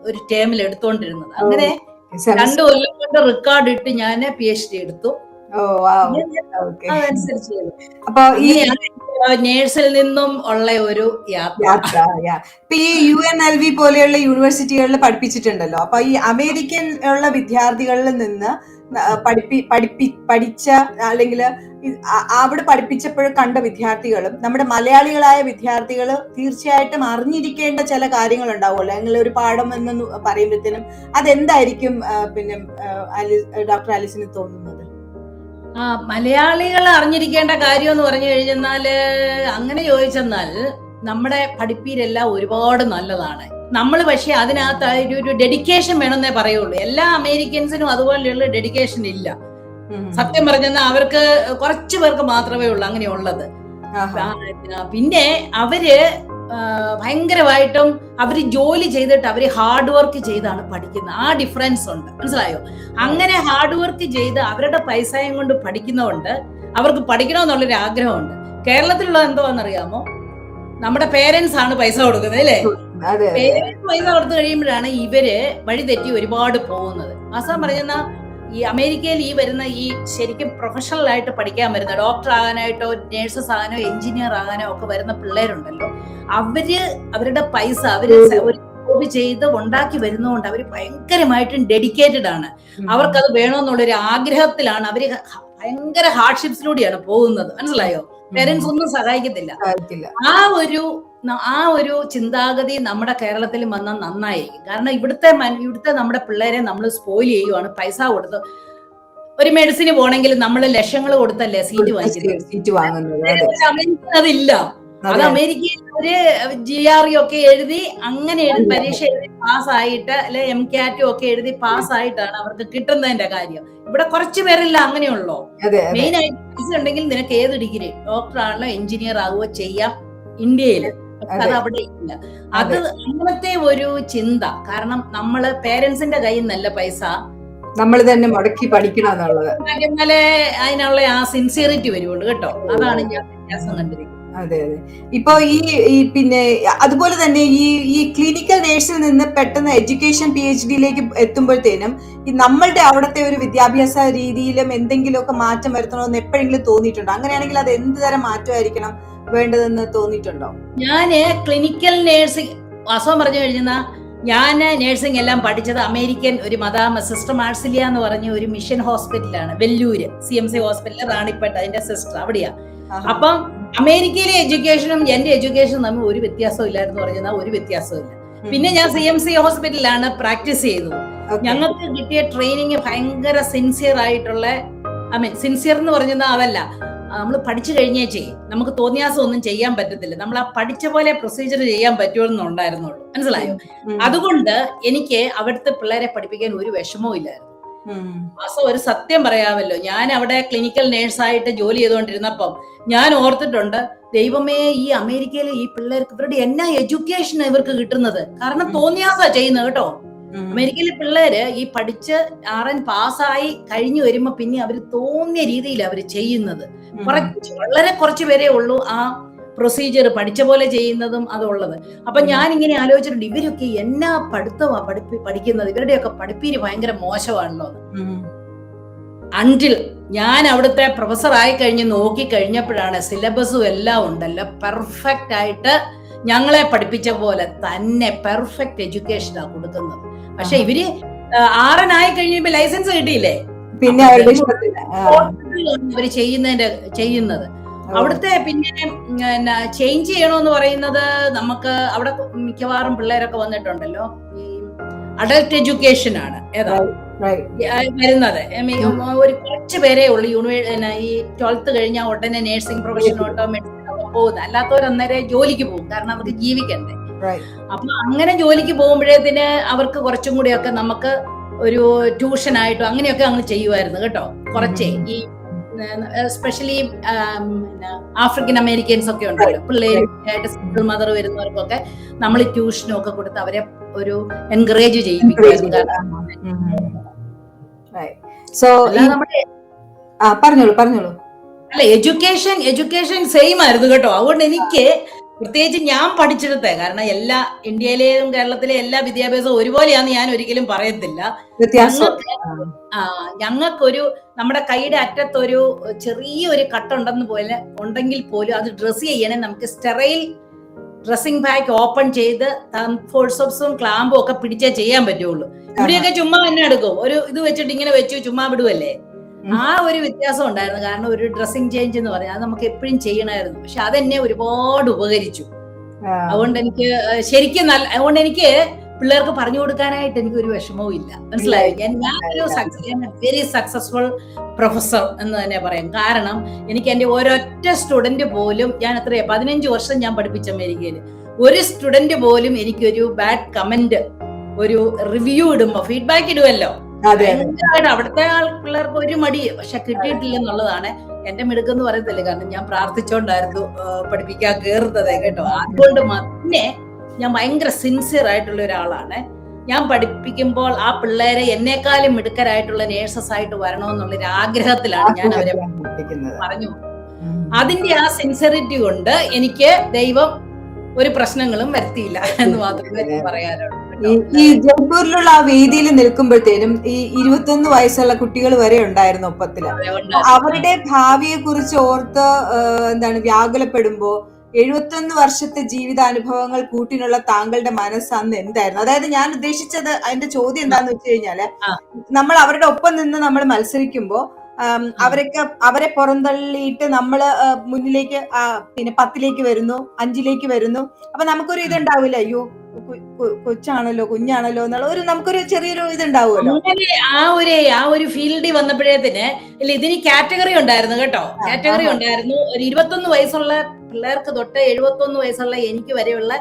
Speaker 1: ഒരു ടേമിൽ എടുത്തോണ്ടിരുന്നത്. അങ്ങനെ 2 കൊല്ലം കൊണ്ട് റെക്കോർഡ് ഇട്ട് ഞാൻ PhD എടുത്തു. അതനുസരിച്ച്
Speaker 4: അപ്പൊ ഈ
Speaker 1: നേഴ്സിൽ നിന്നും ഉള്ള ഒരു യാത്ര.
Speaker 4: ഇപ്പൊ ഈ UNLV പോലെയുള്ള യൂണിവേഴ്സിറ്റികളിൽ പഠിപ്പിച്ചിട്ടുണ്ടല്ലോ. അപ്പൊ ഈ അമേരിക്കൻ ഉള്ള വിദ്യാർത്ഥികളിൽ നിന്ന് പഠിച്ച അല്ലെങ്കിൽ അവിടെ പഠിപ്പിച്ചപ്പോഴും കണ്ട വിദ്യാർത്ഥികളും നമ്മുടെ മലയാളികളായ വിദ്യാർത്ഥികൾ തീർച്ചയായിട്ടും അറിഞ്ഞിരിക്കേണ്ട ചില കാര്യങ്ങൾ ഉണ്ടാവുമല്ലോ. അല്ലെങ്കിൽ ഒരു പാഠം എന്ന് പറയുമ്പോഴത്തേനും അതെന്തായിരിക്കും പിന്നെ ഡോക്ടർ ആലിസിന് തോന്നുന്നത്?
Speaker 1: മലയാളികൾ അറിഞ്ഞിരിക്കേണ്ട കാര്യം എന്ന് പറഞ്ഞു കഴിഞ്ഞാല്, അങ്ങനെ ചോദിച്ചെന്നാൽ നമ്മുടെ പഠിപ്പീരെല്ലാം ഒരുപാട് നല്ലതാണ്. നമ്മൾ പക്ഷെ അതിനകത്ത് ഒരു ഡെഡിക്കേഷൻ വേണമെന്നേ പറയുള്ളൂ. എല്ലാ അമേരിക്കൻസിനും അതുപോലെയുള്ള ഡെഡിക്കേഷൻ ഇല്ല. സത്യം പറഞ്ഞാൽ അവർക്ക് കുറച്ചു പേർക്ക് മാത്രമേ ഉള്ളൂ അങ്ങനെയുള്ളത്. പിന്നെ അവര് ഭയങ്കരമായിട്ടും അവര് ജോലി ചെയ്തിട്ട് അവര് ഹാർഡ് വർക്ക് ചെയ്താണ് പഠിക്കുന്നത്. ആ ഡിഫറൻസ് ഉണ്ട്, മനസ്സിലായോ? അങ്ങനെ ഹാർഡ് വർക്ക് ചെയ്ത് അവരുടെ പൈസയും കൊണ്ട് പഠിക്കുന്നതുകൊണ്ട് അവർക്ക് പഠിക്കണമെന്നുള്ളൊരു ആഗ്രഹമുണ്ട്. കേരളത്തിലുള്ള എന്തോന്നറിയാമോ, നമ്മുടെ പേരൻസ് ആണ് പൈസ കൊടുക്കുന്നത് അല്ലേ? പേരൻസ് പൈസ കൊടുത്തു കഴിയുമ്പോഴാണ് ഇവര് വഴി തെറ്റി ഒരുപാട് പോകുന്നത്. വാസ്തവം പറഞ്ഞാൽ ഈ അമേരിക്കയിൽ ഈ വരുന്ന ഈ ശരിക്കും പ്രൊഫഷണൽ ആയിട്ട് പഠിക്കാൻ വരുന്ന ഡോക്ടർ ആകാനായിട്ടോ നേഴ്സസ് ആകാനോ എഞ്ചിനീയർ ആകാനോ ഒക്കെ വരുന്ന പിള്ളേരുണ്ടല്ലോ, അവരുടെ പൈസ അവര് ഒരു ജോബ് ചെയ്ത് ഉണ്ടാക്കി വരുന്നതുകൊണ്ട് അവര് ഭയങ്കരമായിട്ടും ഡെഡിക്കേറ്റഡ് ആണ്. അവർക്കത് വേണമെന്നുള്ളൊരു ആഗ്രഹത്തിലാണ് അവര് ഭയങ്കര ഹാർഡ്ഷിപ്സിലൂടെയാണ് പോകുന്നത്, മനസ്സിലായോ? പേരൻസ് ഒന്നും സഹായിക്കത്തില്ല. ആ ഒരു ചിന്താഗതി നമ്മുടെ കേരളത്തിൽ വന്നാൽ നന്നായിരിക്കും. കാരണം ഇവിടുത്തെ നമ്മുടെ പിള്ളേരെ നമ്മൾ സ്പോയിൽ ചെയ്യുവാണ്. പൈസ കൊടുത്ത് ഒരു മെഡിസിന് പോണെങ്കിൽ നമ്മൾ ലക്ഷങ്ങൾ കൊടുത്തല്ലേ സീറ്റ് വാങ്ങിക്കുന്നത്. അതില്ല. അത് അമേരിക്കയിൽ ഒരു GRE ഒക്കെ എഴുതി അങ്ങനെ പരീക്ഷ എഴുതി പാസ്സായിട്ട് അല്ലെ MCAT ഒക്കെ എഴുതി പാസ്സായിട്ടാണ് അവർക്ക് കിട്ടുന്നതിന്റെ കാര്യം. ഇവിടെ കുറച്ചു പേരില്ല അങ്ങനെയുള്ളൂ. മെയിൻ ആയിട്ട് പൈസ ഉണ്ടെങ്കിൽ നിനക്ക് ഏത് ഡിഗ്രി ഡോക്ടർ ആണല്ലോ എഞ്ചിനീയർ ആവുകയോ ചെയ്യാം ഇന്ത്യയില്. അത് അവിടെ ഇല്ല. അത് അങ്ങനത്തെ ഒരു ചിന്ത. കാരണം നമ്മള് പേരൻസിന്റെ കയ്യിൽ നിന്നല്ല പൈസ,
Speaker 4: നമ്മൾ തന്നെ മുടക്കി പഠിക്കണം എന്നുള്ളത്.
Speaker 1: അതിനുള്ള ആ സിൻസിയറിറ്റി വരുവുള്ളൂ കേട്ടോ. അതാണ് ഞാൻ വ്യത്യാസം കണ്ടിരിക്കുന്നത്.
Speaker 4: അതെ. ഇപ്പൊ ഈ പിന്നെ അതുപോലെ തന്നെ ഈ ക്ലിനിക്കൽ നേഴ്സിൽ നിന്ന് പെട്ടെന്ന് എഡ്യൂക്കേഷൻ PhD-യിലേക്ക് എത്തുമ്പോഴത്തേനും ഈ നമ്മളുടെ അവിടുത്തെ ഒരു വിദ്യാഭ്യാസ രീതിയിലും എന്തെങ്കിലുമൊക്കെ മാറ്റം വരുത്തണമെന്ന് എപ്പോഴെങ്കിലും തോന്നിയിട്ടുണ്ടോ? അങ്ങനെയാണെങ്കിൽ അത് എന്ത് തരം മാറ്റമായിരിക്കണം വേണ്ടതെന്ന് തോന്നിയിട്ടുണ്ടോ?
Speaker 1: ഞാന് ക്ലിനിക്കൽ നേഴ്സിംഗ് വാസ്തവം പറഞ്ഞു കഴിഞ്ഞാൽ ഞാൻ നേഴ്സിംഗ് എല്ലാം പഠിച്ചത് അമേരിക്കൻ ഒരു സിസ്റ്റർ മാർസിലിയ എന്ന് പറഞ്ഞ ഒരു മിഷൻ ഹോസ്പിറ്റലാണ്, വെല്ലൂര് CMC ഹോസ്പിറ്റൽ, റാണിപ്പേട്ട, അതിന്റെ സിസ്റ്റർ അവിടെയാ. അപ്പം അമേരിക്കയിലെ എഡ്യൂക്കേഷനും എന്റെ എഡ്യൂക്കേഷനും തമ്മിൽ ഒരു വ്യത്യാസവും ഇല്ലായിരുന്നു പറഞ്ഞാൽ ഒരു വ്യത്യാസവും ഇല്ല. പിന്നെ ഞാൻ CMC ഹോസ്പിറ്റലിലാണ് പ്രാക്ടീസ് ചെയ്തത്. ഞങ്ങൾക്ക് കിട്ടിയ ട്രെയിനിങ് ഭയങ്കര സിൻസിയർ ആയിട്ടുള്ള, സിൻസിയർ എന്ന് പറഞ്ഞാൽ അതല്ല, നമ്മൾ പഠിച്ചു കഴിഞ്ഞേ ചെയ്യും. നമുക്ക് തോന്നിയാസം ഒന്നും ചെയ്യാൻ പറ്റത്തില്ല. നമ്മൾ ആ പഠിച്ച പോലെ പ്രൊസീജിയർ ചെയ്യാൻ പറ്റുമെന്നുണ്ടായിരുന്നുള്ളൂ, മനസ്സിലായോ? അതുകൊണ്ട് എനിക്ക് അവിടുത്തെ പിള്ളേരെ പഠിപ്പിക്കാൻ ഒരു വിഷമവും ഇല്ലായിരുന്നു. ഒരു സത്യം പറയാമല്ലോ, ഞാൻ അവിടെ ക്ലിനിക്കൽ നേഴ്സായിട്ട് ജോലി ചെയ്തുകൊണ്ടിരുന്നപ്പം ഞാൻ ഓർത്തിട്ടുണ്ട്, ദൈവമേ ഈ അമേരിക്കയിലെ ഈ പിള്ളേർക്ക് ഇവരുടെ എന്നാ എഡ്യൂക്കേഷൻ ഇവർക്ക് കിട്ടുന്നത്. കാരണം തോന്നിയാസാ ചെയ്യുന്നത് കേട്ടോ. അമേരിക്കയിലെ പിള്ളേര് ഈ പഠിച്ച് RN പാസ്സായി കഴിഞ്ഞു വരുമ്പോ പിന്നെ അവര് തോന്നിയ രീതിയിൽ അവര് ചെയ്യുന്നത്. വളരെ കുറച്ചു പേരേ ഉള്ളൂ ആ പ്രൊസീജിയർ പഠിച്ച പോലെ ചെയ്യുന്നതും അതുള്ളത്. അപ്പൊ ഞാൻ ഇങ്ങനെ ആലോചിച്ചിട്ടുണ്ട്, ഇവരൊക്കെ എന്നാ പഠിത്തമാ പഠിക്കുന്നത്, ഇവരുടെയൊക്കെ പഠിപ്പീര് ഭയങ്കര മോശമാണല്ലോ. അൺടിൽ ഞാൻ അവിടുത്തെ പ്രൊഫസർ ആയി കഴിഞ്ഞ് നോക്കി കഴിഞ്ഞപ്പോഴാണ് സിലബസും എല്ലാം ഉണ്ടല്ലോ, പെർഫെക്റ്റ് ആയിട്ട് ഞങ്ങളെ പഠിപ്പിച്ച പോലെ തന്നെ പെർഫെക്റ്റ് എഡ്യൂക്കേഷനാണ് കൊടുക്കുന്നത്. പക്ഷെ ഇവര് 6 ആയി കഴിഞ്ഞപ്പോ ലൈസൻസ് കിട്ടിയില്ലേ,
Speaker 4: പിന്നെ
Speaker 1: അവര് ചെയ്യുന്നത് അവിടുത്തെ. പിന്നെ ചേഞ്ച് ചെയ്യണമെന്ന് പറയുന്നത് നമുക്ക് അവിടെ മിക്കവാറും പിള്ളേരൊക്കെ വന്നിട്ടുണ്ടല്ലോ, ഈ അഡൽട്ട് എഡ്യൂക്കേഷൻ ആണ് ഏതാ വരുന്നത്. ഒരു കുറച്ച് പേരേ ഉള്ളൂ ഈ 12th കഴിഞ്ഞാൽ ഉടനെ നേഴ്സിംഗ് പ്രൊഫഷനോട്ടോ മെഡിസിനോ പോകുന്നത്. അല്ലാത്തവർ അന്നേരം ജോലിക്ക് പോകും, കാരണം അവർക്ക് ജീവിക്കണ്ടേ. അപ്പൊ അങ്ങനെ ജോലിക്ക് പോകുമ്പോഴേത്തിന് അവർക്ക് കുറച്ചും കൂടിയൊക്കെ നമുക്ക് ഒരു ട്യൂഷനായിട്ടോ അങ്ങനെയൊക്കെ അങ്ങ് ചെയ്യുമായിരുന്നു കേട്ടോ. കുറച്ചേ ഈ എസ്പെഷ്യലി ആഫ്രിക്കൻ അമേരിക്കൻസ് ഒക്കെ ഉണ്ടല്ലോ, പിള്ളേരായിട്ട് സിംഗിൾ മദർ വരുന്നവർക്കൊക്കെ നമ്മൾ ട്യൂഷനും ഒക്കെ കൊടുത്ത് അവരെ ഒരു എൻകറേജ് ചെയ്യിപ്പിക്കുമായിരുന്നു.
Speaker 4: പറഞ്ഞോളൂ.
Speaker 1: അല്ല, എഡ്യൂക്കേഷൻ സെയിം ആയിരുന്നു കേട്ടോ. അതുകൊണ്ട് എനിക്ക് പ്രത്യേകിച്ച് ഞാൻ പഠിച്ചെടുത്തേ, കാരണം എല്ലാ ഇന്ത്യയിലെയും കേരളത്തിലെയും എല്ലാ വിദ്യാഭ്യാസവും ഒരുപോലെയാന്ന് ഞാൻ ഒരിക്കലും പറയത്തില്ല. ഞങ്ങൾക്കൊരു നമ്മുടെ കൈയുടെ അറ്റത്തൊരു ചെറിയൊരു ഉണ്ടെങ്കിൽ പോലും അത് ഡ്രസ് ചെയ്യണേ നമുക്ക് സ്റ്റെറൈൽ ഡ്രസ്സിംഗ് ബാഗ് ഓപ്പൺ ചെയ്ത് ഫോഴ്സപ്സും ക്ലാമ്പും ഒക്കെ പിടിച്ചേ ചെയ്യാൻ പറ്റുള്ളൂ. ഇവിടെയൊക്കെ ചുമ്മാ തന്നെ എടുക്കും, ഒരു ഇത് വെച്ചിട്ട് ഇങ്ങനെ വെച്ചു ചുമ്മാ വിടുവല്ലേ. ആ ഒരു വ്യത്യാസം ഉണ്ടായിരുന്നു. കാരണം ഒരു ഡ്രസ്സിംഗ് ചേഞ്ച് എന്ന് പറഞ്ഞാൽ അത് നമുക്ക് എപ്പോഴും ചെയ്യണമായിരുന്നു. പക്ഷെ അതെന്നെ ഒരുപാട് ഉപകരിച്ചു. അതുകൊണ്ട് എനിക്ക് ശരിക്കും അതുകൊണ്ട് എനിക്ക് പിള്ളേർക്ക് പറഞ്ഞു കൊടുക്കാനായിട്ട് എനിക്കൊരു വിഷമവും ഇല്ല, മനസ്സിലായി. ഞാനൊരു വെരി സക്സസ്ഫുൾ പ്രൊഫസർ എന്ന് തന്നെ പറയാം. കാരണം എനിക്ക് എന്റെ ഒരൊറ്റ സ്റ്റുഡന്റ് പോലും, ഞാൻ 15 വർഷം ഞാൻ പഠിപ്പിച്ച അമേരിക്കയില്, ഒരു സ്റ്റുഡന്റ് പോലും എനിക്കൊരു ബാഡ് കമന്റ്, ഒരു റിവ്യൂ ഇടുമ്പോ ഫീഡ്ബാക്ക് ഇടുമല്ലോ, അവിടുത്തെ പിള്ളേർക്ക് ഒരു മടി പക്ഷെ കിട്ടിയിട്ടില്ല എന്നുള്ളതാണ് എന്റെ മിടുക്കെന്ന് പറയത്തില്ല. കാരണം ഞാൻ പ്രാർത്ഥിച്ചോണ്ടായിരുന്നു പഠിപ്പിക്കാൻ കേറുന്നത് കേട്ടോ. അതുകൊണ്ട് തന്നെ ഞാൻ ഭയങ്കര സിൻസിയർ ആയിട്ടുള്ള ഒരാളാണ്. ഞാൻ പഠിപ്പിക്കുമ്പോൾ ആ പിള്ളേരെ എന്നെക്കാളും മിടുക്കരായിട്ടുള്ള നേഴ്സസ് ആയിട്ട് വരണമെന്നുള്ളൊരു ആഗ്രഹത്തിലാണ് ഞാൻ അവരെ പറഞ്ഞു. അതിന്റെ ആ സിൻസിയറിറ്റി കൊണ്ട് എനിക്ക് ദൈവം ഒരു പ്രശ്നങ്ങളും വരുത്തിയില്ല എന്ന് മാത്രമേ പറയാനുള്ളൂ.
Speaker 4: ഈ ജയ്പൂരിലുള്ള ആ വേദിയിൽ നിൽക്കുമ്പോഴത്തേനും ഈ 21 വയസ്സുള്ള കുട്ടികൾ വരെ ഉണ്ടായിരുന്നു ഒപ്പത്തില്. അവരുടെ ഭാവിയെ കുറിച്ച് ഓർത്ത് വ്യാകുലപ്പെടുമ്പോ 71 വർഷത്തെ ജീവിതാനുഭവങ്ങൾ കൂട്ടിനുള്ള താങ്കളുടെ മനസ്സ് അന്ന് എന്തായിരുന്നു? അതായത് ഞാൻ ഉദ്ദേശിച്ചത്, അതിന്റെ ചോദ്യം എന്താന്ന് വെച്ച് കഴിഞ്ഞാല്, നമ്മൾ അവരുടെ ഒപ്പം നിന്ന് നമ്മൾ മത്സരിക്കുമ്പോ അവരെ പുറന്തള്ളിയിട്ട് നമ്മള് മുന്നിലേക്ക് പിന്നെ 10ലേക്ക് വരുന്നു, 5ലേക്ക് വരുന്നു. അപ്പൊ നമുക്കൊരു ഇതുണ്ടാവില്ല, അയ്യോ കുഞ്ഞാണല്ലോ എന്നുള്ള നമുക്കൊരു ചെറിയൊരു ഇതുണ്ടാവുമല്ലോ.
Speaker 1: ആ ഒരു ഫീൽഡിൽ വന്നപ്പോഴേത്തിന് ഇല്ല, ഇതിന് കാറ്റഗറി ഉണ്ടായിരുന്നു കേട്ടോ. കാറ്റഗറി ഉണ്ടായിരുന്നു. ഒരു 21 വയസ്സുള്ള പിള്ളേർക്ക് തൊട്ട് 71 വയസ്സുള്ള എനിക്ക് വരെയുള്ള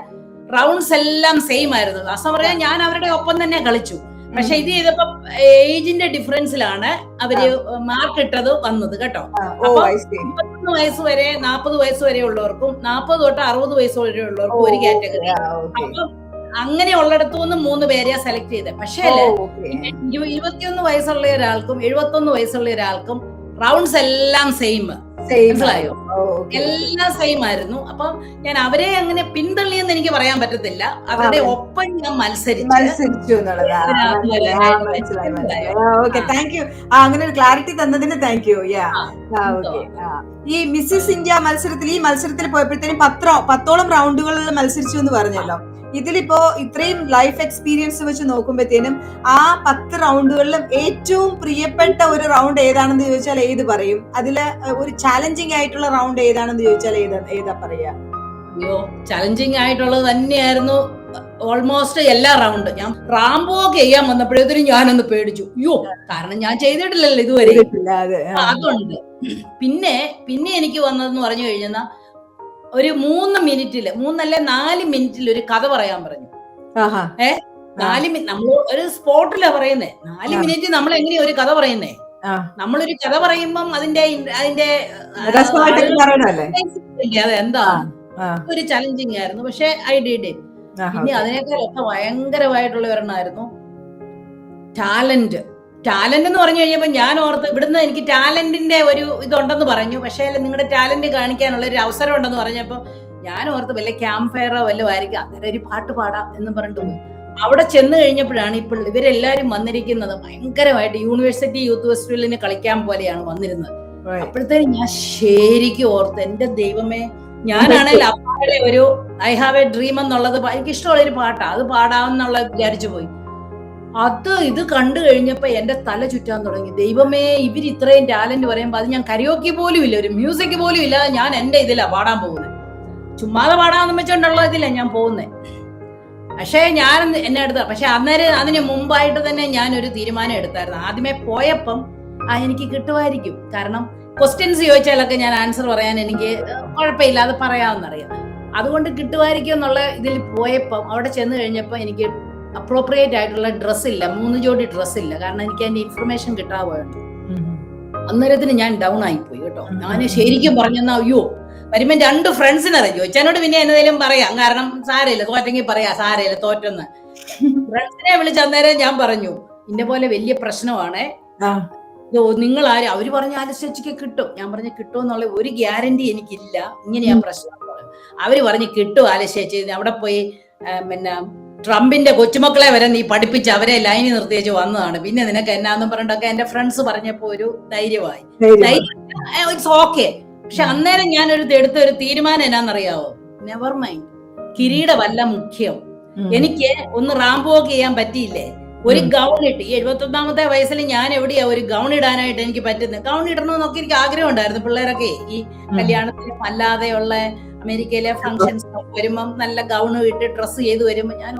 Speaker 1: റൗണ്ട്സ് എല്ലാം സെയിം ആയിരുന്നു. അസം പറയാൻ ഞാൻ അവരുടെ ഒപ്പം തന്നെ കളിച്ചു. പക്ഷെ ഇത് ചെയ്തപ്പോ ഏജിന്റെ ഡിഫറൻസിലാണ് അവര് മാർക്ക് ഇട്ടത് വന്നത് കേട്ടോ. അപ്പൊ 21 വയസ്സ് വരെ 40 വയസ്സ് വരെ ഉള്ളവർക്കും 40 തൊട്ട് 60 വയസ്സ് വരെ ഉള്ളവർക്കും ഒരു കാറ്റഗറി. അപ്പൊ അങ്ങനെ ഉള്ളിടത്തുനിന്ന് 3 പേരെ സെലക്ട് ചെയ്തത്. പക്ഷേ 21 വയസ്സുള്ള ഒരാൾക്കും 71 വയസ്സുള്ള ഒരാൾക്കും റൗണ്ട്സ് എല്ലാം സെയിം, മനസ്സിലായോ? എല്ലാം സെയിം ആയിരുന്നു. അപ്പം ഞാൻ അവരെ അങ്ങനെ പിന്തള്ളിയെന്ന് എനിക്ക് പറയാൻ പറ്റത്തില്ല. അവരുടെ ഒപ്പം ഞാൻ മത്സരിച്ചു
Speaker 4: അങ്ങനെ ഒരു ക്ലാരിറ്റി തന്നതിന് താങ്ക് യു. ഈ മിസ്സിസ് ഇന്ത്യ മത്സരത്തിൽ, ഈ മത്സരത്തിൽ പോയപ്പോഴത്തേനും 10ഓളം റൗണ്ടുകളിൽ മത്സരിച്ചു എന്ന് പറഞ്ഞല്ലോ. ഇതിലിപ്പോ ഇത്രയും ലൈഫ് എക്സ്പീരിയൻസ് വെച്ച് നോക്കുമ്പോഴത്തേനും ആ 10 റൗണ്ടുകളിലും ഏറ്റവും പ്രിയപ്പെട്ട ഒരു റൗണ്ട് ഏതാണെന്ന് ചോദിച്ചാൽ ഏത് പറയും? അതില് ഒരു ചാലഞ്ചിങ് ആയിട്ടുള്ള റൗണ്ട് ഏതാണെന്ന് ചോദിച്ചാൽ ഏതാ പറയാ?
Speaker 1: അയ്യോ, ചലഞ്ചിങ് ആയിട്ടുള്ളത് തന്നെയായിരുന്നു ഓൾമോസ്റ്റ് എല്ലാ റൗണ്ട്. ഞാൻ റാംബോ ചെയ്യാൻ വന്നപ്പോഴേക്കും ഞാനൊന്ന് പേടിച്ചു. അയ്യോ, കാരണം ഞാൻ ചെയ്തിട്ടില്ലല്ലോ ഇതുവരെ. അതുണ്ട്. പിന്നെ എനിക്ക് വന്നതെന്ന് പറഞ്ഞു കഴിഞ്ഞാൽ ഒരു 3 മിനിറ്റില് 4 മിനിറ്റിൽ ഒരു കഥ പറയാൻ പറഞ്ഞു. 4 മിനിറ്റ് നമ്മൾ ഒരു സ്പോട്ടിലാ പറയുന്നേ. 4 മിനിറ്റ് നമ്മൾ എങ്ങനെയാ ഒരു കഥ പറയുന്നേ? നമ്മളൊരു കഥ പറയുമ്പം അതിന്റെ അതെന്താ ഒരു ചലഞ്ചിങ് ആയിരുന്നു. പക്ഷെ ഐ ഡിഡ് ഇറ്റ്. പിന്നെ അതിനേക്കാളൊക്കെ ഭയങ്കരമായിട്ടുള്ള ഒരെണ്ണമായിരുന്നു ടാലന്റ് എന്ന് പറഞ്ഞു കഴിഞ്ഞപ്പോ ഞാൻ ഓർത്ത് ഇവിടുന്ന് എനിക്ക് ടാലന്റിന്റെ ഒരു ഇതുണ്ടെന്ന് പറഞ്ഞു. പക്ഷേ നിങ്ങളുടെ ടാലന്റ് കാണിക്കാനുള്ള ഒരു അവസരം ഉണ്ടെന്ന് പറഞ്ഞപ്പോ ഞാൻ ഓർത്ത് വല്ല ക്യാമ്പ് ഫയറോ വല്ലതും ആയിരിക്കും, അന്നേരം ഒരു പാട്ട് പാടാം എന്ന് പറഞ്ഞിട്ട് പോയി. അവിടെ ചെന്ന് കഴിഞ്ഞപ്പോഴാണ് ഇപ്പോൾ ഇവരെല്ലാരും വന്നിരിക്കുന്നത് ഭയങ്കരമായിട്ട് യൂണിവേഴ്സിറ്റി യൂത്ത് ഫെസ്റ്റിവലിന് കളിക്കാൻ പോലെയാണ് വന്നിരുന്നത്. അപ്പോഴത്തേനും ഞാൻ ശരിക്കും ഓർത്ത്, എന്റെ ദൈവമേ, ഞാനാണെങ്കിൽ അപ്പാടെ ഒരു ഐ ഹാവ് എ ഡ്രീം എന്നുള്ളത് എനിക്ക് ഇഷ്ടമുള്ളൊരു പാട്ടാണ്, അത് പാടാമെന്നുള്ള വിചാരിച്ചു പോയി. ഇത് കണ്ടു കഴിഞ്ഞപ്പോ എന്റെ തല ചുറ്റാൻ തുടങ്ങി. ദൈവമേ, ഇവർ ഇത്രയും ടാലന്റ് പറയുമ്പോ അത് ഞാൻ കരോക്കി പോലും ഇല്ല, ഒരു മ്യൂസിക് പോലും ഇല്ല, ഞാൻ എന്റെ ഇതിലാ പാടാൻ പോകുന്നത്. ചുമ്മാതെ പാടാന്ന് വെച്ചോണ്ടുള്ള ഇതില്ല ഞാൻ പോകുന്നത്. പക്ഷേ ഞാൻ എന്നെ എടുത്ത, പക്ഷെ അന്നേരം അതിന് മുമ്പായിട്ട് തന്നെ ഞാൻ ഒരു തീരുമാനം എടുത്തായിരുന്നു. ആദ്യമേ പോയപ്പം എനിക്ക് കിട്ടുമായിരിക്കും, കാരണം ക്വസ്റ്റ്യൻസ് ചോദിച്ചാലൊക്കെ ഞാൻ ആൻസർ പറയാൻ എനിക്ക് കുഴപ്പമില്ല, അത് പറയാമെന്നറിയാം. അതുകൊണ്ട് കിട്ടുമായിരിക്കും എന്നുള്ള ഇതിൽ പോയപ്പം അവിടെ ചെന്ന് കഴിഞ്ഞപ്പോൾ എനിക്ക് അപ്രോപ്രിയേറ്റ് ആയിട്ടുള്ള ഡ്രസ്സില്ല, 3 ജോഡി ഡ്രസ്സില്ല, കാരണം എനിക്ക് അതിന്റെ ഇൻഫർമേഷൻ കിട്ടാവുന്നുണ്ട്. അന്നേരത്തിന് ഞാൻ ഡൗൺ ആയിപ്പോയി കേട്ടോ. ഞാൻ ശരിക്കും പറഞ്ഞെന്നാ അയ്യോ, വരുമ്പോ 2 ഫ്രണ്ട്സിനെ അറിയോ ചോദിച്ചതിനോട് പിന്നെ എന്നതേലും പറയാം, കാരണം സാരയില്ല, തോറ്റെങ്കിൽ പറയാ, സാരയില്ല തോറ്റെന്ന്. ഫ്രണ്ട്സിനെ വിളിച്ച് അന്നേരം ഞാൻ പറഞ്ഞു, ഇന്ന പോലെ വലിയ പ്രശ്നമാണേ, നിങ്ങൾ ആരും, അവര് പറഞ്ഞ ആലസ്യക്ക് കിട്ടും. ഞാൻ പറഞ്ഞു കിട്ടുമെന്നുള്ള ഒരു ഗ്യാരണ്ടി എനിക്കില്ല, ഇങ്ങനെയാ പ്രശ്നം. അവര് പറഞ്ഞു കിട്ടും ആലസ്യച്ച്, അവിടെ പോയി പിന്നെ ട്രംപിന്റെ കൊച്ചുമക്കളെ വരെ നീ പഠിപ്പിച്ച് അവരെ ലൈനിൽ നിർത്തിയേച്ച് വന്നതാണ്, പിന്നെ നിനക്ക് എന്നാന്നും പറഞ്ഞിട്ടൊക്കെ എന്റെ ഫ്രണ്ട്സ് പറഞ്ഞപ്പോ ഒരു ധൈര്യമായി. It's okay. പക്ഷെ അന്നേരം ഞാൻ എടുത്ത ഒരു തീരുമാനം എന്നാന്നറിയാവോ, നെവർ മൈൻഡ്, കിരീടമല്ല മുഖ്യം. എനിക്ക് ഒന്ന് റാമ്പ് വോക്ക് ചെയ്യാൻ പറ്റിയില്ലേ, ഒരു ഗൗൺ ഇട്ട്, ഈ 71ാമത്തെ വയസ്സിൽ ഞാൻ എവിടെയാ ഒരു ഗൗൺ ഇടാനായിട്ട് എനിക്ക് പറ്റുന്നത്. ഗൗൺ ഇടണമെന്നൊക്കെ എനിക്ക് ആഗ്രഹം ഉണ്ടായിരുന്നു. പിള്ളേരൊക്കെ ഈ കല്യാണത്തിനും അല്ലാതെയുള്ള അമേരിക്കയിലെ ഫംഗ്ഷൻസ് വരുമ്പം നല്ല ഗൗൺ ഇട്ട് ഡ്രസ്സ് ചെയ്ത് വരുമ്പോ ഞാൻ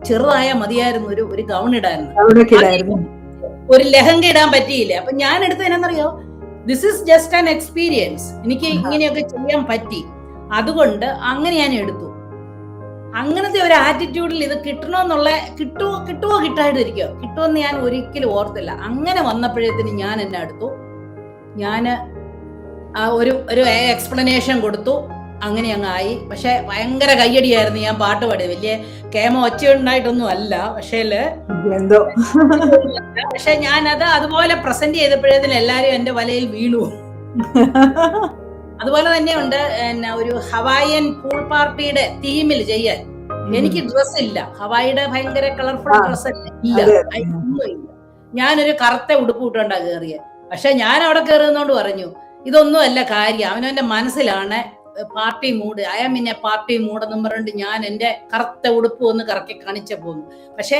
Speaker 1: ചെറുതായ മതിയായിരുന്നു ഒരു ഗൗൺ ഇടായിരുന്നു, ഒരു ലെഹങ്ക ഇടാൻ പറ്റിയില്ല. അപ്പൊ ഞാൻ എടുത്തതിനെന്നറിയോ, this is just an experience, എനിക്ക് ഇങ്ങനെയൊക്കെ ചെയ്യാൻ പറ്റി, അതുകൊണ്ട് അങ്ങനെ ഞാൻ എടുത്തു. അങ്ങനത്തെ ഒരു ആറ്റിറ്റ്യൂഡിൽ ഇത് കിട്ടണമെന്നുള്ള, കിട്ടുമോ കിട്ടാതിരിക്കോ, കിട്ടുമെന്ന് ഞാൻ ഒരിക്കലും ഓർത്തില്ല. അങ്ങനെ വന്നപ്പോഴത്തേന് ഞാൻ എന്നെ എടുത്തു, ഞാൻ ഒരു എക്സ്പ്ലനേഷൻ കൊടുത്തു, അങ്ങനെ അങ്ങായി. പക്ഷെ ഭയങ്കര കയ്യടിയായിരുന്നു. ഞാൻ പാട്ട് പാടി, വലിയ കേമ ഒച്ച ഉണ്ടായിട്ടൊന്നും അല്ല, പക്ഷെ ഞാനത് അതുപോലെ പ്രസന്റ് ചെയ്തപ്പോഴത്തേന് എല്ലാരും എന്റെ വലയിൽ വീണു. അതുപോലെ തന്നെ ഉണ്ട് ഒരു ഹവായിയൻ പൂൾ പാർട്ടിയുടെ തീമിൽ ചെയ്യാൻ എനിക്ക് ഡ്രസ് ഇല്ല, ഹവായിയുടെ ഭയങ്കര കളർഫുൾ ഡ്രസ് ഇല്ല, ഒന്നുമില്ല. ഞാനൊരു കറുത്ത ഉടുപ്പ് ഇട്ടുണ്ടാ കയറിയത്. പക്ഷെ ഞാൻ അവിടെ കയറുന്നോണ്ട് പറഞ്ഞു ഇതൊന്നും അല്ല കാര്യം, അവനവന്റെ മനസ്സിലാണ് party mood, I am in a party mood എന്നും പറഞ്ഞിട്ട് ഞാൻ എന്റെ കറുത്ത ഉടുപ്പ് ഒന്ന് കറക്കി കാണിച്ച പോന്നു. പക്ഷെ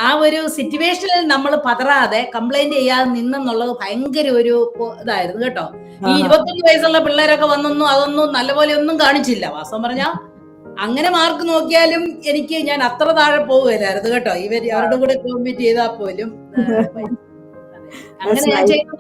Speaker 1: ആ ഒരു സിറ്റുവേഷനിൽ നമ്മൾ പതറാതെ കംപ്ലൈന്റ് ചെയ്യാതെ നിന്നെന്നുള്ളത് ഭയങ്കര ഒരു ഇതായിരുന്നു കേട്ടോ. ഈ 21 വയസ്സുള്ള പിള്ളേരൊക്കെ വന്നൊന്നും അതൊന്നും നല്ലപോലെ ഒന്നും കാണിച്ചില്ല. വാസ്തവം പറഞ്ഞാ അങ്ങനെ മാർക്ക് നോക്കിയാലും ഞാൻ അത്ര താഴെ പോവുകയില്ലായിരുന്നു കേട്ടോ, അവരുടെ കൂടെ കോമ്പീറ്റ് ചെയ്താൽ പോലും. അങ്ങനെ ഞാൻ ചെയ്തു.